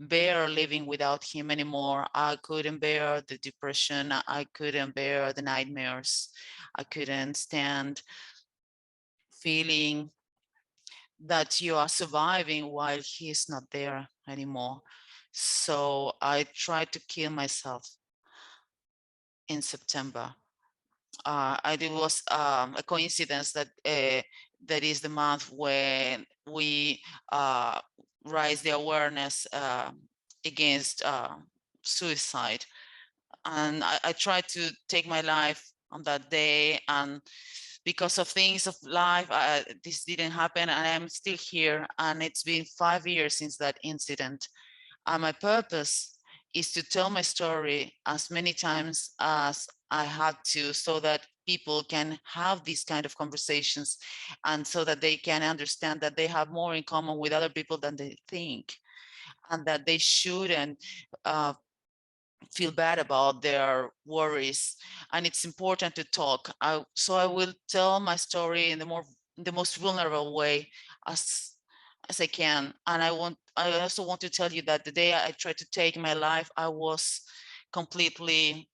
bear living without him anymore. I couldn't bear the depression. I couldn't bear the nightmares. I couldn't stand feeling that you are surviving while he's not there anymore. So I tried to kill myself in September. It was a coincidence that that is the month when we raise the awareness against suicide. And I tried to take my life on that day, and because of things of life, this didn't happen, and I'm still here. And it's been 5 years since that incident. And my purpose is to tell my story as many times as I had to, so that people can have these kind of conversations, and so that they can understand that they have more in common with other people than they think, and that they shouldn't feel bad about their worries. And it's important to talk. So I will tell my story in the most vulnerable way as I can. And I also want to tell you that the day I tried to take my life, I was completely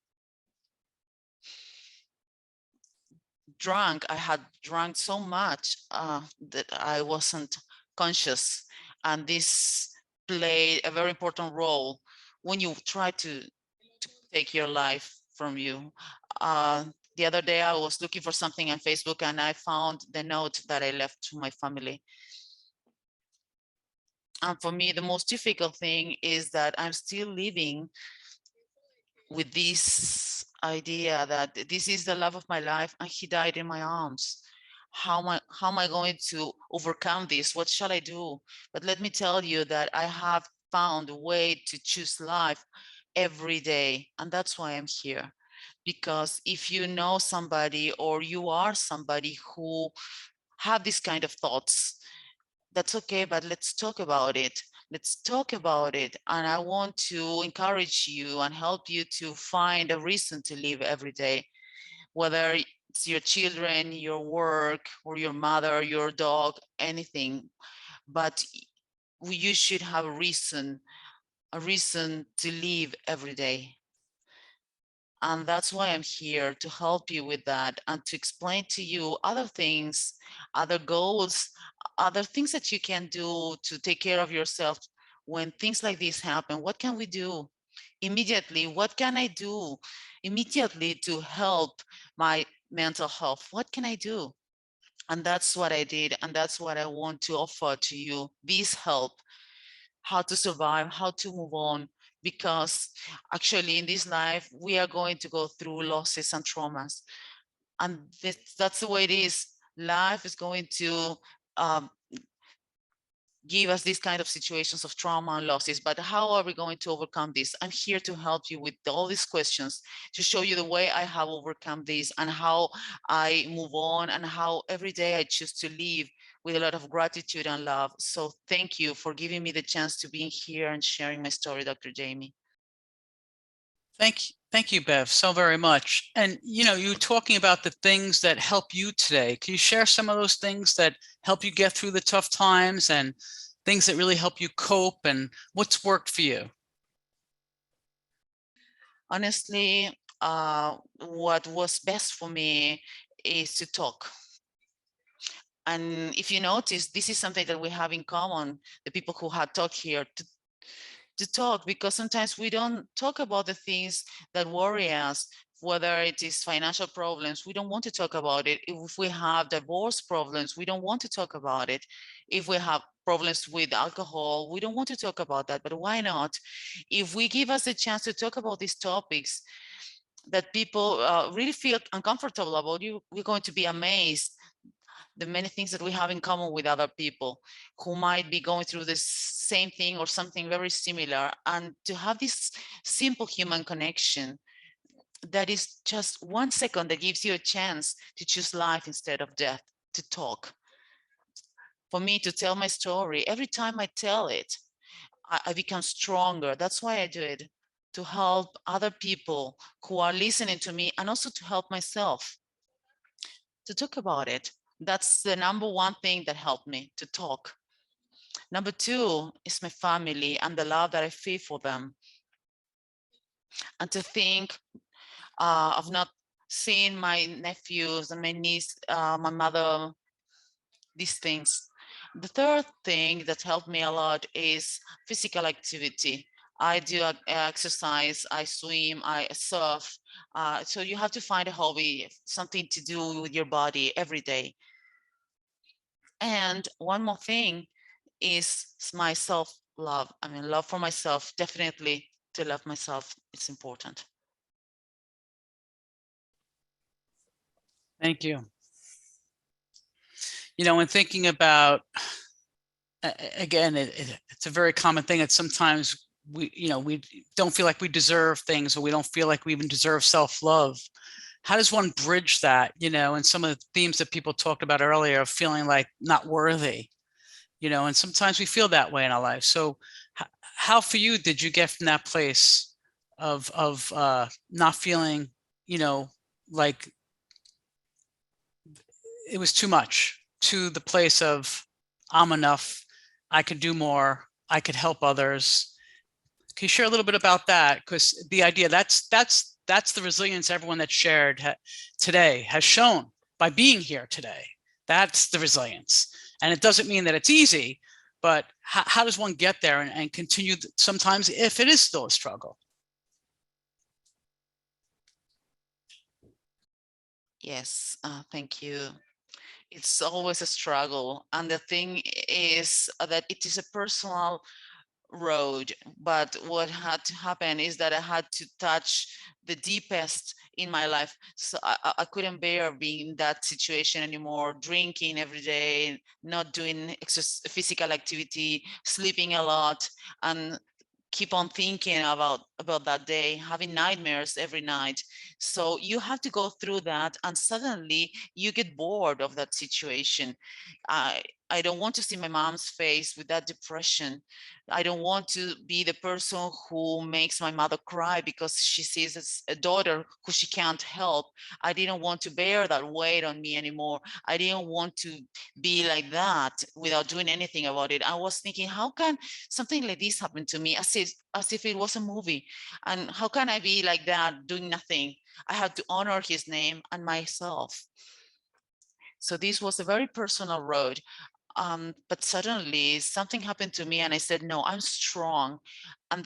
drunk. I had drunk so much that I wasn't conscious. And this played a very important role when you try to take your life from you. The other day I was looking for something on Facebook and I found the note that I left to my family. And for me, the most difficult thing is that I'm still living with this idea that this is the love of my life and he died in my arms. How am I going to overcome this? What shall I do? But let me tell you that I have found a way to choose life every day. And that's why I'm here. Because if you know somebody or you are somebody who have these kind of thoughts, that's okay, but let's talk about it. Let's talk about it. And I want to encourage you and help you to find a reason to live every day, whether it's your children, your work, or your mother, your dog, anything. But you should have a reason to live every day. And that's why I'm here, to help you with that and to explain to you other things, other goals, other things that you can do to take care of yourself when things like this happen. What can we do immediately? What can I do immediately to help my mental health? What can I do? And that's what I did. And that's what I want to offer to you, this help, how to survive, how to move on, because actually in this life, we are going to go through losses and traumas. And that's the way it is. Life is going to um, give us these kind of situations of trauma and losses, but how are we going to overcome this? I'm here to help you with all these questions, to show you the way I have overcome this and how I move on, and how every day I choose to live with a lot of gratitude and love. So thank you for giving me the chance to be here and sharing my story, Dr. Jamie. Thank you, Bev, so very much. And you were talking about the things that help you today. Can you share some of those things that help you get through the tough times and things that really help you cope, and what's worked for you? Honestly, what was best for me is to talk. And if you notice, this is something that we have in common, the people who had talked here, to talk, because sometimes we don't talk about the things that worry us, whether it is financial problems, we don't want to talk about it. If we have divorce problems, we don't want to talk about it. If we have problems with alcohol, we don't want to talk about that, but why not? If we give us a chance to talk about these topics that people really feel uncomfortable about, we're going to be amazed the many things that we have in common with other people who might be going through the same thing or something very similar, and to have this simple human connection that is just 1 second that gives you a chance to choose life instead of death, to talk. For me to tell my story, every time I tell it, I become stronger. That's why I do it, to help other people who are listening to me, and also to help myself to talk about it. That's the number one thing that helped me, to talk. Number two is my family and the love that I feel for them. And to think of not seeing my nephews and my niece, my mother, these things. The third thing that helped me a lot is physical activity. I do exercise, I swim, I surf. So you have to find a hobby, something to do with your body every day. And one more thing is my self-love. I mean, love for myself, definitely to love myself, it's important. Thank you. When thinking about, again, it's a very common thing that sometimes we don't feel like we deserve things, or we don't feel like we even deserve self-love. How does one bridge that, and some of the themes that people talked about earlier of feeling like not worthy, and sometimes we feel that way in our life. So how for you did you get from that place of not feeling, like it was too much, to the place of I'm enough, I could do more, I could help others? Can you share a little bit about that? Because the idea, that's the resilience everyone that shared today has shown by being here today. That's the resilience. And it doesn't mean that it's easy, but how does one get there and continue sometimes if it is still a struggle? Yes, thank you. It's always a struggle. And the thing is that it is a personal road, but what had to happen is that I had to touch the deepest in my life. So I couldn't bear being in that situation anymore, drinking every day, not doing physical activity, sleeping a lot, and keep on thinking about that day, having nightmares every night. So you have to go through that, and suddenly you get bored of that situation. I don't want to see my mom's face with that depression. I don't want to be the person who makes my mother cry because she sees a daughter who she can't help. I didn't want to bear that weight on me anymore. I didn't want to be like that without doing anything about it. I was thinking, how can something like this happen to me, as if it was a movie? And how can I be like that, doing nothing? I had to honor his name and myself. So this was a very personal road. But suddenly something happened to me and I said, no, I'm strong. And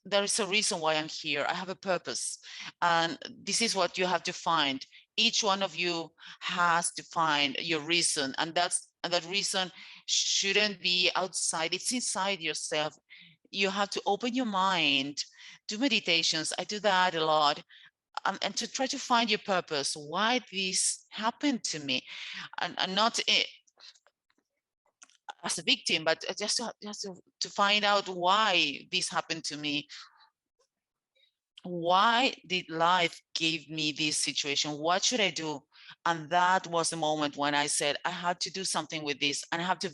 there is a reason why I'm here. I have a purpose. And this is what you have to find. Each one of you has to find your reason. And that reason shouldn't be outside. It's inside yourself. You have to open your mind, do meditations. I do that a lot. And to try to find your purpose, why this happened to me, and not as a victim, but just to find out why this happened to me. Why did life give me this situation? What should I do? And that was the moment when I said I had to do something with this, and I have to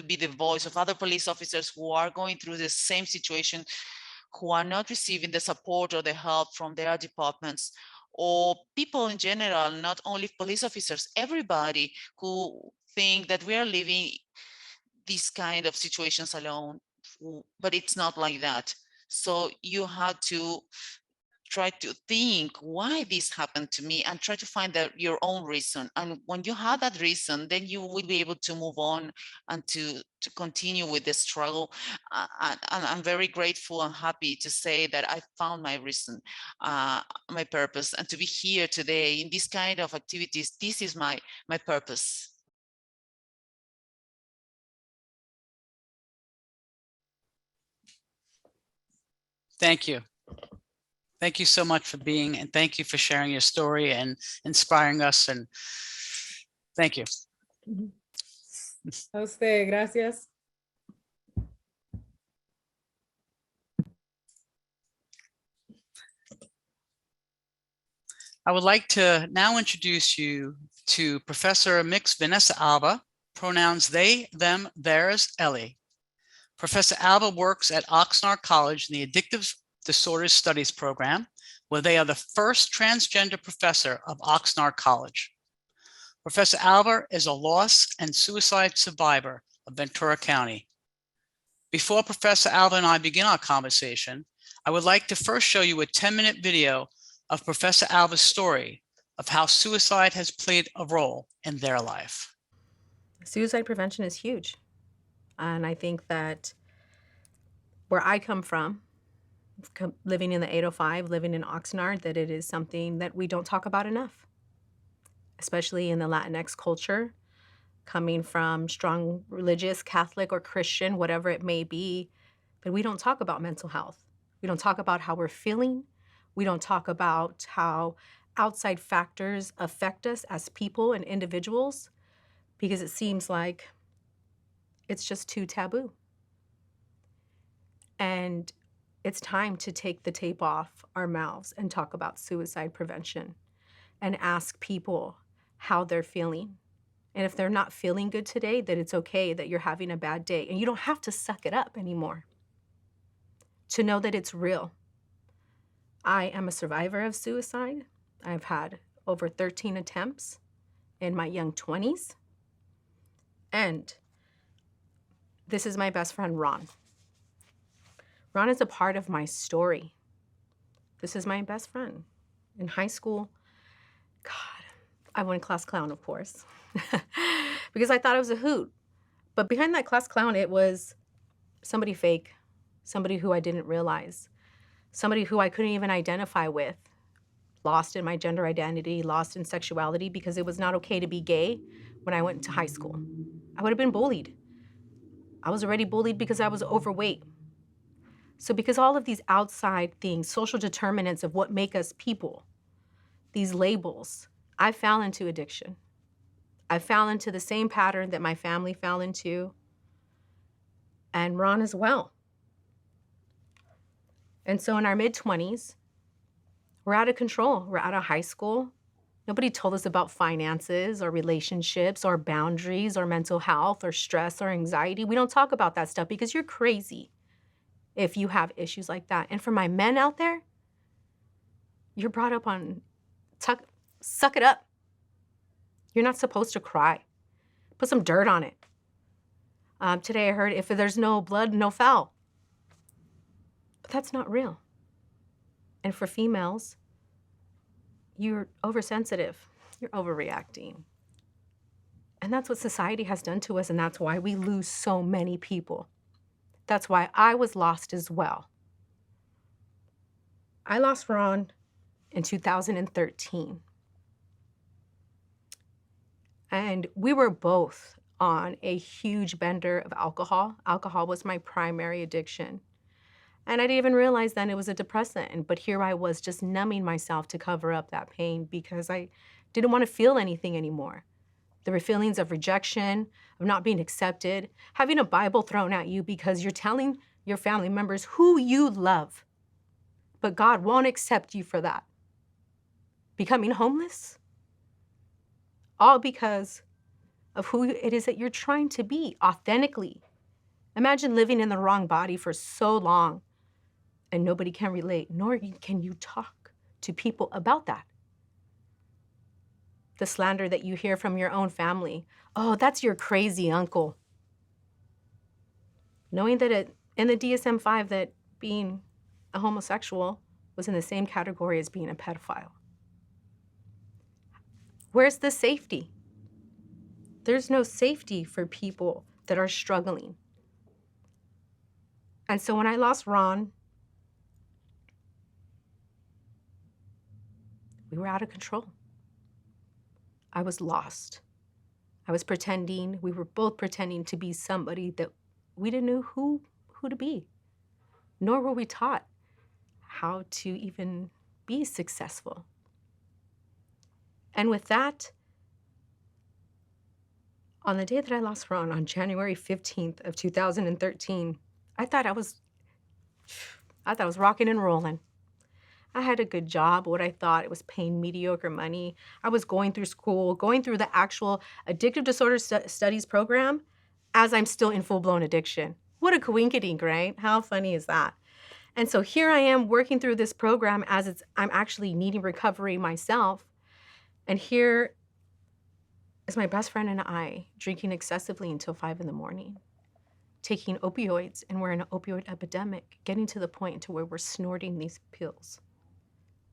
be the voice of other police officers who are going through the same situation, who are not receiving the support or the help from their departments, or people in general, not only police officers, everybody who think that we are living these kind of situations alone, but it's not like that. So you have to try to think why this happened to me, and try to find your own reason. And when you have that reason, then you will be able to move on and to continue with the struggle. And I'm very grateful and happy to say that I found my reason, my purpose, and to be here today in this kind of activities. This is my purpose. Thank you. Thank you so much for being, and thank you for sharing your story and inspiring us. And thank you. A usted, gracias. I would like to now introduce you to Professor Mix Vanessa Alba, pronouns they, them, theirs, Ellie. Professor Alba works at Oxnard College in the Addictive Disorders Studies program, where they are the first transgender professor of Oxnard College. Professor Alba is a loss and suicide survivor of Ventura County. Before Professor Alba and I begin our conversation, I would like to first show you a 10-minute video of Professor Alba's story of how suicide has played a role in their life. Suicide prevention is huge. And I think that where I come from, living in the 805, living in Oxnard, that it is something that we don't talk about enough, especially in the Latinx culture, coming from strong religious, Catholic or Christian, whatever it may be. But we don't talk about mental health. We don't talk about how we're feeling. We don't talk about how outside factors affect us as people and individuals, because it seems like it's just too taboo. And it's time to take the tape off our mouths and talk about suicide prevention and ask people how they're feeling. And if they're not feeling good today, that it's okay that you're having a bad day. And you don't have to suck it up anymore. To know that it's real. I am a survivor of suicide. I've had over 13 attempts in my young 20s. And this is my best friend, Ron. Ron is a part of my story. This is my best friend. In high school, God, I won class clown, of course, because I thought it was a hoot. But behind that class clown, it was somebody fake, somebody who I didn't realize, somebody who I couldn't even identify with, lost in my gender identity, lost in sexuality, because it was not okay to be gay when I went into high school. I would have been bullied. I was already bullied because I was overweight. So because all of these outside things, social determinants of what make us people, these labels, I fell into addiction. I fell into the same pattern that my family fell into, and Ron as well. And so in our mid-20s, we're out of control. We're out of high school. Nobody told us about finances or relationships or boundaries or mental health or stress or anxiety. We don't talk about that stuff because you're crazy if you have issues like that. And for my men out there, you're brought up on suck it up. You're not supposed to cry. Put some dirt on it. Today I heard if there's no blood, no foul. But that's not real. And for females, you're oversensitive. You're overreacting. And that's what society has done to us, and that's why we lose so many people. That's why I was lost as well. I lost Ron in 2013. And we were both on a huge bender of alcohol. Alcohol was my primary addiction. And I didn't even realize then it was a depressant. But here I was just numbing myself to cover up that pain because I didn't want to feel anything anymore. There were feelings of rejection, of not being accepted, having a Bible thrown at you because you're telling your family members who you love, but God won't accept you for that. Becoming homeless, all because of who it is that you're trying to be authentically. Imagine living in the wrong body for so long and nobody can relate, nor can you talk to people about that. The slander that you hear from your own family. Oh, that's your crazy uncle. Knowing that in the DSM-5 that being a homosexual was in the same category as being a pedophile. Where's the safety? There's no safety for people that are struggling. And so when I lost Ron, we were out of control. I was lost. I was pretending, we were both pretending to be somebody that we didn't know who to be, nor were we taught how to even be successful. And with that, on the day that I lost Ron, on January 15th of 2013, I thought I was rocking and rolling. I had a good job, what I thought it was paying mediocre money. I was going through school, going through the actual addictive disorder studies program as I'm still in full-blown addiction. What a coinkydink, right? How funny is that? And so here I am working through this program as I'm actually needing recovery myself. And here is my best friend and I drinking excessively until 5 in the morning, taking opioids, and we're in an opioid epidemic, getting to the point to where we're snorting these pills.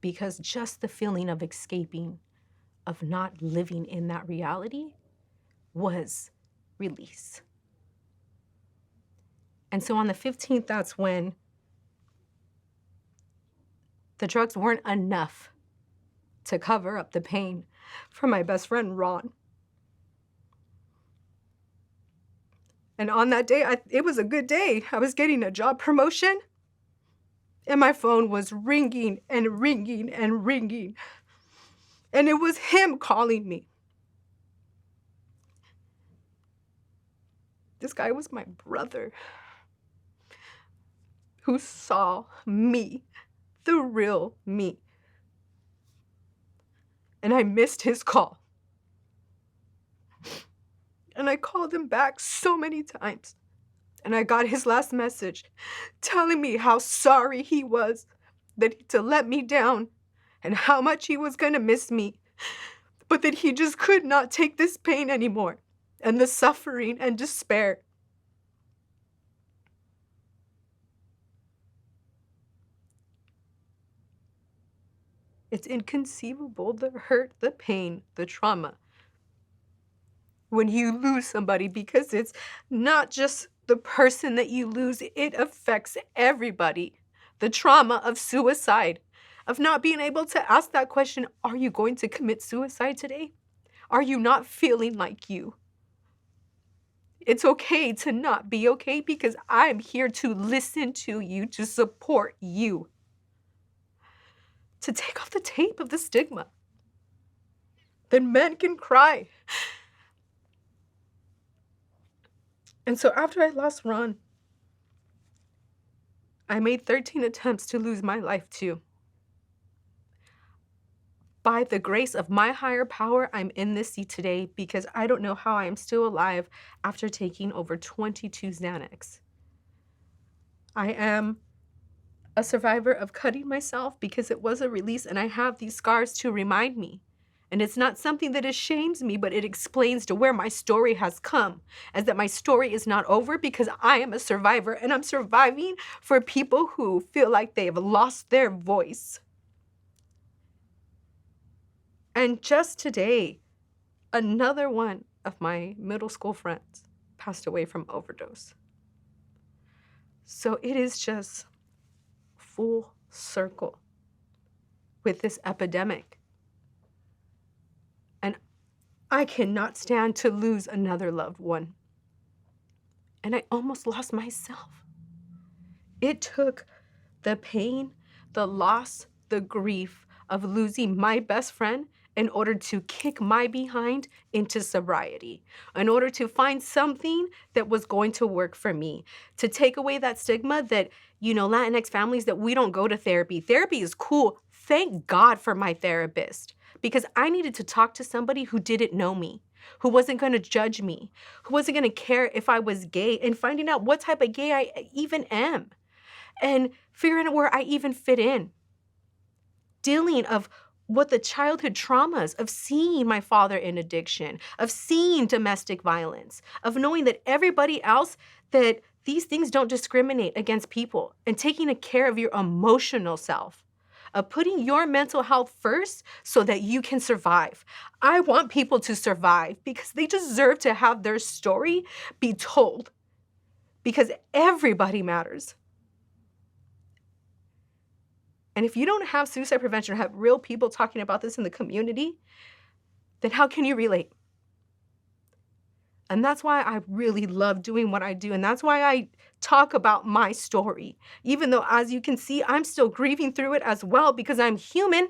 Because just the feeling of escaping, of not living in that reality, was release. And so on the 15th, that's when the drugs weren't enough to cover up the pain for my best friend, Ron. And on that day, it was a good day. I was getting a job promotion, and my phone was ringing and ringing and ringing. And it was him calling me. This guy was my brother who saw me, the real me. And I missed his call. And I called him back so many times. And I got his last message telling me how sorry he was to let me down and how much he was gonna miss me, but that he just could not take this pain anymore and the suffering and despair. It's inconceivable, the hurt, the pain, the trauma when you lose somebody, because it's not just the person that you lose, it affects everybody. The trauma of suicide, of not being able to ask that question, are you going to commit suicide today? Are you not feeling like you? It's okay to not be okay because I'm here to listen to you, to support you, to take off the tape of the stigma. Then men can cry. And so after I lost Ron, I made 13 attempts to lose my life too. By the grace of my higher power, I'm in this seat today because I don't know how I am still alive after taking over 22 Xanax. I am a survivor of cutting myself because it was a release, and I have these scars to remind me. And it's not something that shames me, but it explains to where my story has come, as that my story is not over because I am a survivor, and I'm surviving for people who feel like they have lost their voice. And just today, another one of my middle school friends passed away from overdose. So it is just full circle with this epidemic. And I cannot stand to lose another loved one. And I almost lost myself. It took the pain, the loss, the grief of losing my best friend in order to kick my behind into sobriety, in order to find something that was going to work for me, to take away that stigma that, Latinx families, that we don't go to therapy. Therapy is cool. Thank God for my therapist, because I needed to talk to somebody who didn't know me, who wasn't going to judge me, who wasn't going to care if I was gay, and finding out what type of gay I even am, and figuring out where I even fit in. Dealing of what the childhood traumas of seeing my father in addiction, of seeing domestic violence, of knowing that everybody else, that these things don't discriminate against people, and taking care of your emotional self, of putting your mental health first so that you can survive. I want people to survive because they deserve to have their story be told, because everybody matters. And if you don't have suicide prevention or have real people talking about this in the community, then how can you relate? And that's why I really love doing what I do. And that's why I talk about my story, even though, as you can see, I'm still grieving through it as well, because I'm human,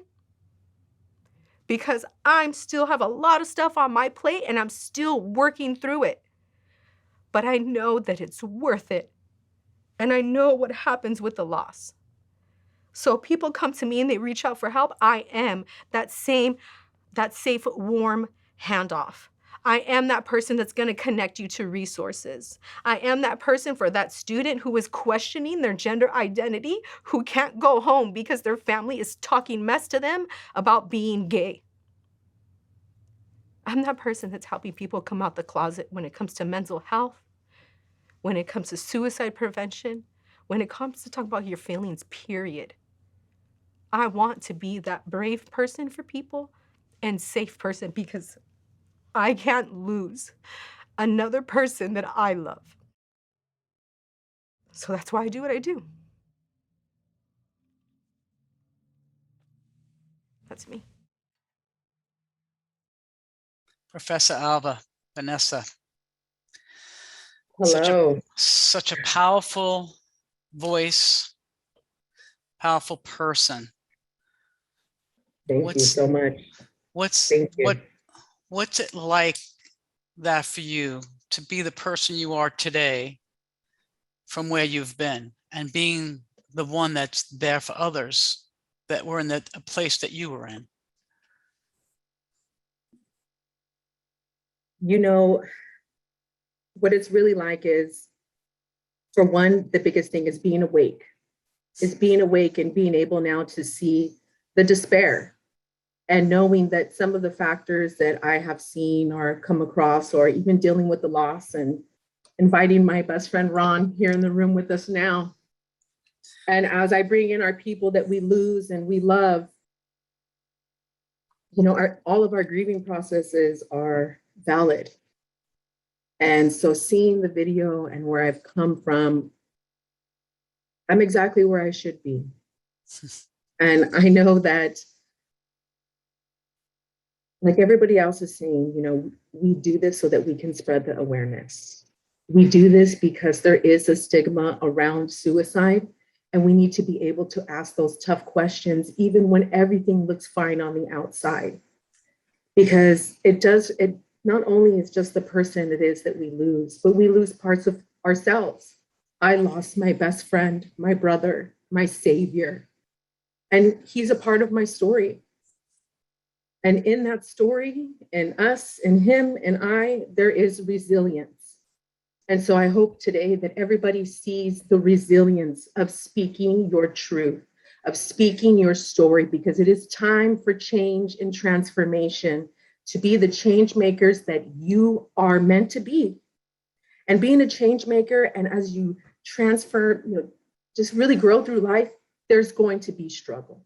because I still have a lot of stuff on my plate and I'm still working through it. But I know that it's worth it. And I know what happens with the loss. So people come to me and they reach out for help. I am that safe, warm handoff. I am that person that's going to connect you to resources. I am that person for that student who is questioning their gender identity, who can't go home because their family is talking mess to them about being gay. I'm that person that's helping people come out the closet when it comes to mental health, when it comes to suicide prevention, when it comes to talk about your feelings, period. I want to be that brave person for people and safe person, because I can't lose another person that I love. So that's why I do what I do. That's me. Professor Alva, Vanessa. Hello. Such a powerful voice, powerful person. Thank you so much. Thank you. What's it like that for you to be the person you are today from where you've been, and being the one that's there for others that were in a place that you were in? What it's really like is, for one, the biggest thing is being awake. Is being awake and being able now to see the despair, and knowing that some of the factors that I have seen or come across, or even dealing with the loss, and inviting my best friend Ron here in the room with us now. And as I bring in our people that we lose and we love, all of our grieving processes are valid. And so seeing the video and where I've come from, I'm exactly where I should be. And I know that, like everybody else is saying, we do this so that we can spread the awareness. We do this because there is a stigma around suicide, and we need to be able to ask those tough questions, even when everything looks fine on the outside. Because it not only is just the person it is that we lose, but we lose parts of ourselves. I lost my best friend, my brother, my savior, and he's a part of my story. And in that story, and us and him and I, there is resilience. And so I hope today that everybody sees the resilience of speaking your truth, of speaking your story, because it is time for change and transformation, to be the change makers that you are meant to be. And being a change maker, and as you transfer, just really grow through life, there's going to be struggle.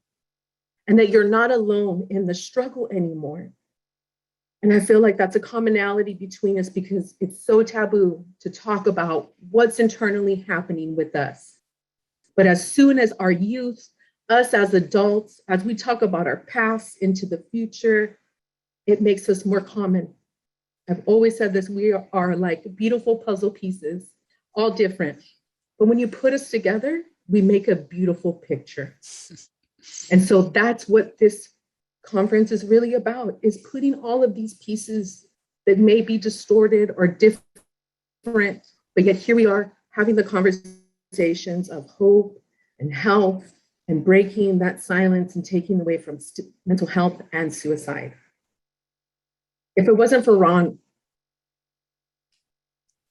And that you're not alone in the struggle anymore. And I feel like that's a commonality between us, because it's so taboo to talk about what's internally happening with us. But as soon as our youth, us as adults, as we talk about our past into the future, it makes us more common. I've always said this, we are like beautiful puzzle pieces, all different. But when you put us together, we make a beautiful picture. And so that's what this conference is really about, is putting all of these pieces that may be distorted or different, but yet here we are having the conversations of hope and health and breaking that silence and taking away from mental health and suicide. If it wasn't for Ron,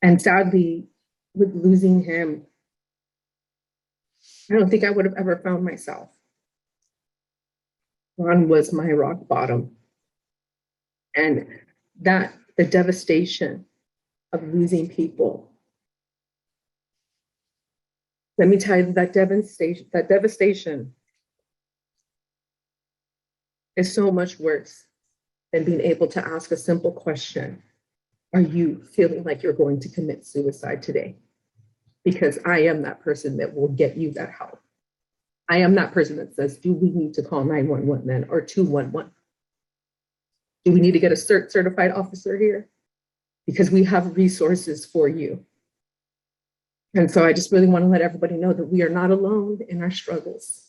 and sadly, with losing him, I don't think I would have ever found myself. Ron was my rock bottom. And that, the devastation of losing people. Let me tell you, that devastation is so much worse than being able to ask a simple question. Are you feeling like you're going to commit suicide today? Because I am that person that will get you that help. I am that person that says, do we need to call 911 then, or 211? Do we need to get a certified officer here? Because we have resources for you. And so I just really want to let everybody know that we are not alone in our struggles.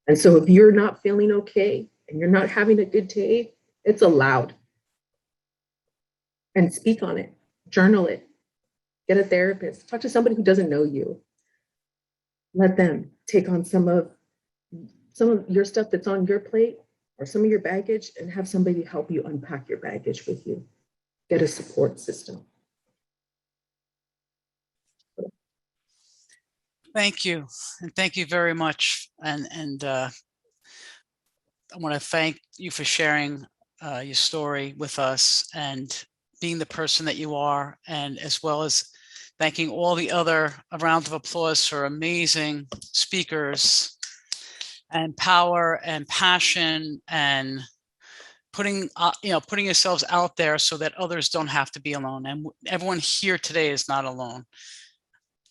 And so if you're not feeling okay and you're not having a good day, it's allowed. And speak on it, journal it, get a therapist, talk to somebody who doesn't know you. Let them take on some of your stuff that's on your plate or some of your baggage, and have somebody help you unpack your baggage with you. Get a support system. Thank you. And thank you very much. And I want to thank you for sharing your story with us and being the person that you are, and as well as thanking all the other, a round of applause for amazing speakers and power and passion and putting yourselves out there so that others don't have to be alone. And everyone here today is not alone.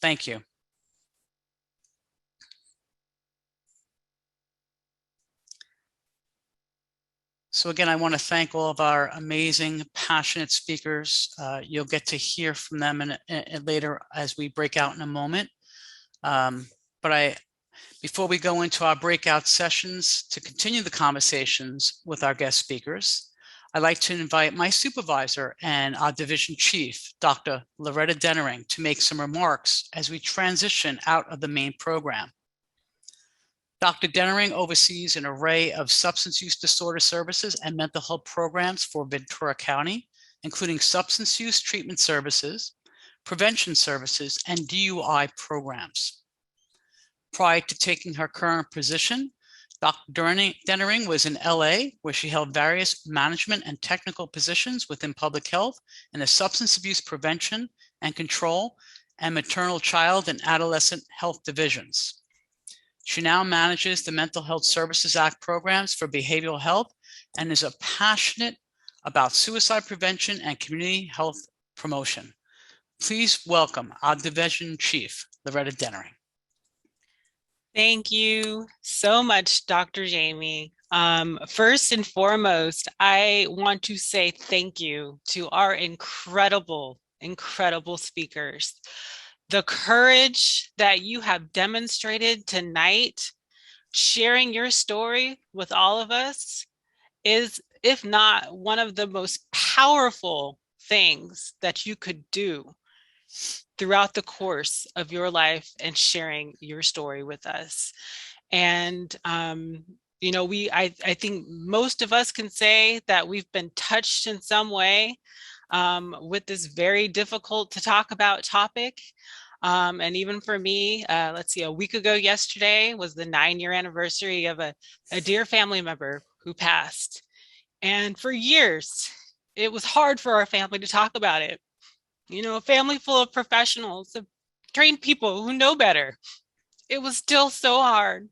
Thank you. So again, I want to thank all of our amazing, passionate speakers. You'll get to hear from them later as we break out in a moment. Before we go into our breakout sessions to continue the conversations with our guest speakers, I'd like to invite my supervisor and our division chief, Dr. Loretta Dennering, to make some remarks as we transition out of the main program. Dr. Dennering oversees an array of substance use disorder services and mental health programs for Ventura County, including substance use treatment services, prevention services, and DUI programs. Prior to taking her current position, Dr. Dennering was in LA, where she held various management and technical positions within public health and the substance abuse prevention and control and maternal child and adolescent health divisions. She now manages the Mental Health Services Act programs for behavioral health and is passionate about suicide prevention and community health promotion. Please welcome our division chief, Loretta Dennering. Thank you so much, Dr. Jamie. First and foremost, I want to say thank you to our incredible speakers. The courage that you have demonstrated tonight, sharing your story with all of us, is, if not one of the most powerful things that you could do throughout the course of your life and sharing your story with us. And I think most of us can say that we've been touched in some way with this very difficult to talk about topic. And even for me, let's see, a week ago yesterday was the 9-year anniversary of a dear family member who passed. And for years, it was hard for our family to talk about it. You know, a family full of professionals, of trained people who know better. It was still so hard.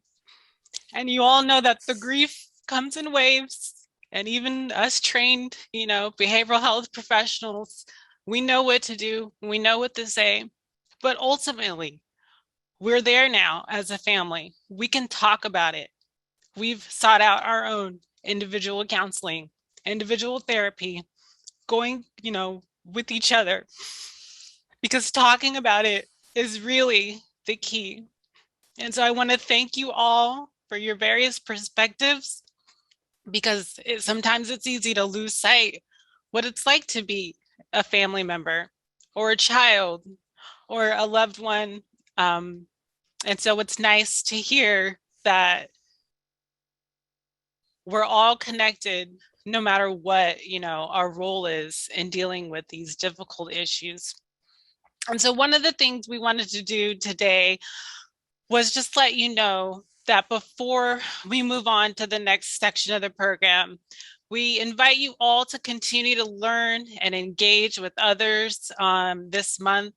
And you all know that the grief comes in waves. And even us trained, behavioral health professionals, we know what to do. We know what to say. But ultimately, we're there now as a family. We can talk about it. We've sought out our own individual counseling, individual therapy, going, with each other, because talking about it is really the key. And so I want to thank you all for your various perspectives, because sometimes it's easy to lose sight what it's like to be a family member or a child or a loved one. And so it's nice to hear that we're all connected no matter what, our role is in dealing with these difficult issues. And so one of the things we wanted to do today was just let you know that before we move on to the next section of the program, we invite you all to continue to learn and engage with others this month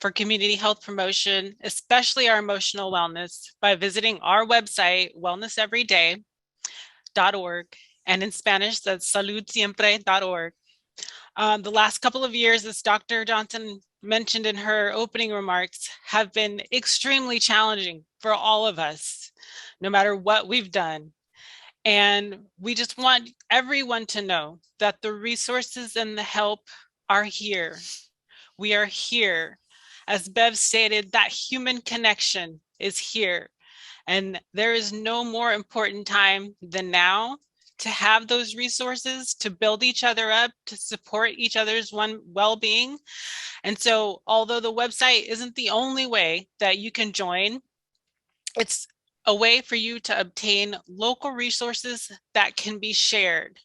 for community health promotion, especially our emotional wellness, by visiting our website, wellnesseveryday.org, and in Spanish, that's saludsiempre.org. The last couple of years, as Dr. Johnson mentioned in her opening remarks, have been extremely challenging for all of us, no matter what we've done. And we just want everyone to know that the resources and the help are here. We are here. As Bev stated, that human connection is here. And there is no more important time than now to have those resources, to build each other up, to support each other's well-being. And so, although the website isn't the only way that you can join, it's a way for you to obtain local resources that can be shared.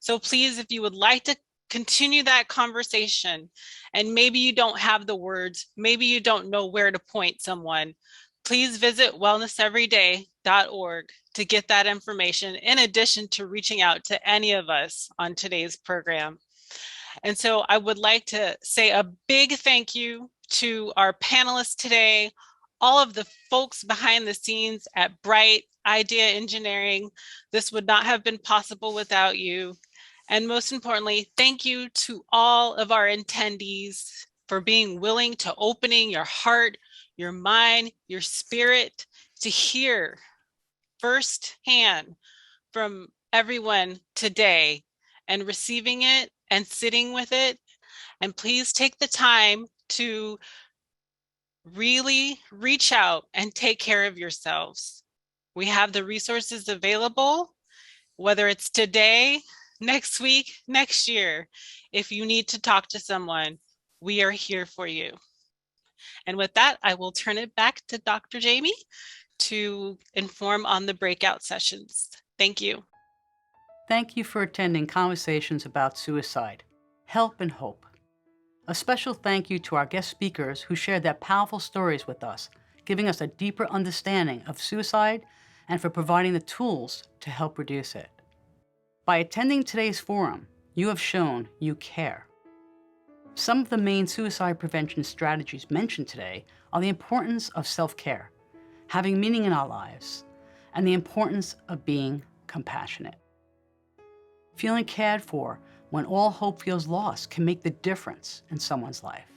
So please, if you would like to continue that conversation, and maybe you don't have the words, maybe you don't know where to point someone, please visit wellnesseveryday.org to get that information, in addition to reaching out to any of us on today's program. And so I would like to say a big thank you to our panelists today, all of the folks behind the scenes at Bright Idea Engineering. This would not have been possible without you. And most importantly, thank you to all of our attendees for being willing to opening your heart, your mind, your spirit to hear firsthand from everyone today, and receiving it and sitting with it. And please take the time to really reach out and take care of yourselves. We have the resources available, whether it's today, next week, next year. If you need to talk to someone, we are here for you. And with that, I will turn it back to Dr. Jamie to inform on the breakout sessions. Thank you. Thank you for attending Conversations about Suicide, Help and Hope. A special thank you to our guest speakers who shared their powerful stories with us, giving us a deeper understanding of suicide and for providing the tools to help reduce it. By attending today's forum, you have shown you care. Some of the main suicide prevention strategies mentioned today are the importance of self-care, having meaning in our lives, and the importance of being compassionate. Feeling cared for when all hope feels lost can make the difference in someone's life.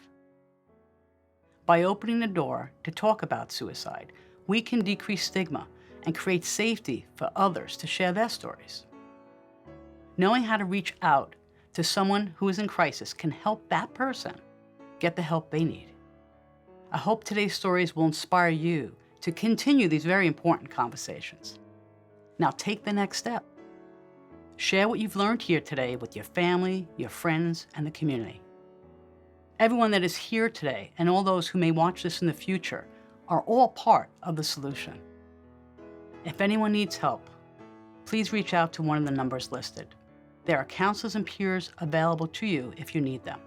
By opening the door to talk about suicide, we can decrease stigma and create safety for others to share their stories. Knowing how to reach out to someone who is in crisis can help that person get the help they need. I hope today's stories will inspire you to continue these very important conversations. Now take the next step. Share what you've learned here today with your family, your friends, and the community. Everyone that is here today and all those who may watch this in the future are all part of the solution. If anyone needs help, please reach out to one of the numbers listed. There are counselors and peers available to you if you need them.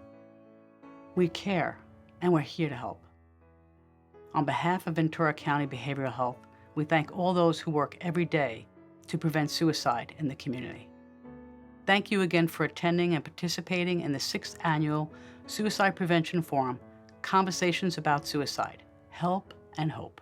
We care, and we're here to help. On behalf of Ventura County Behavioral Health, we thank all those who work every day to prevent suicide in the community. Thank you again for attending and participating in the 6th Annual Suicide Prevention Forum, Conversations about Suicide, Help and Hope.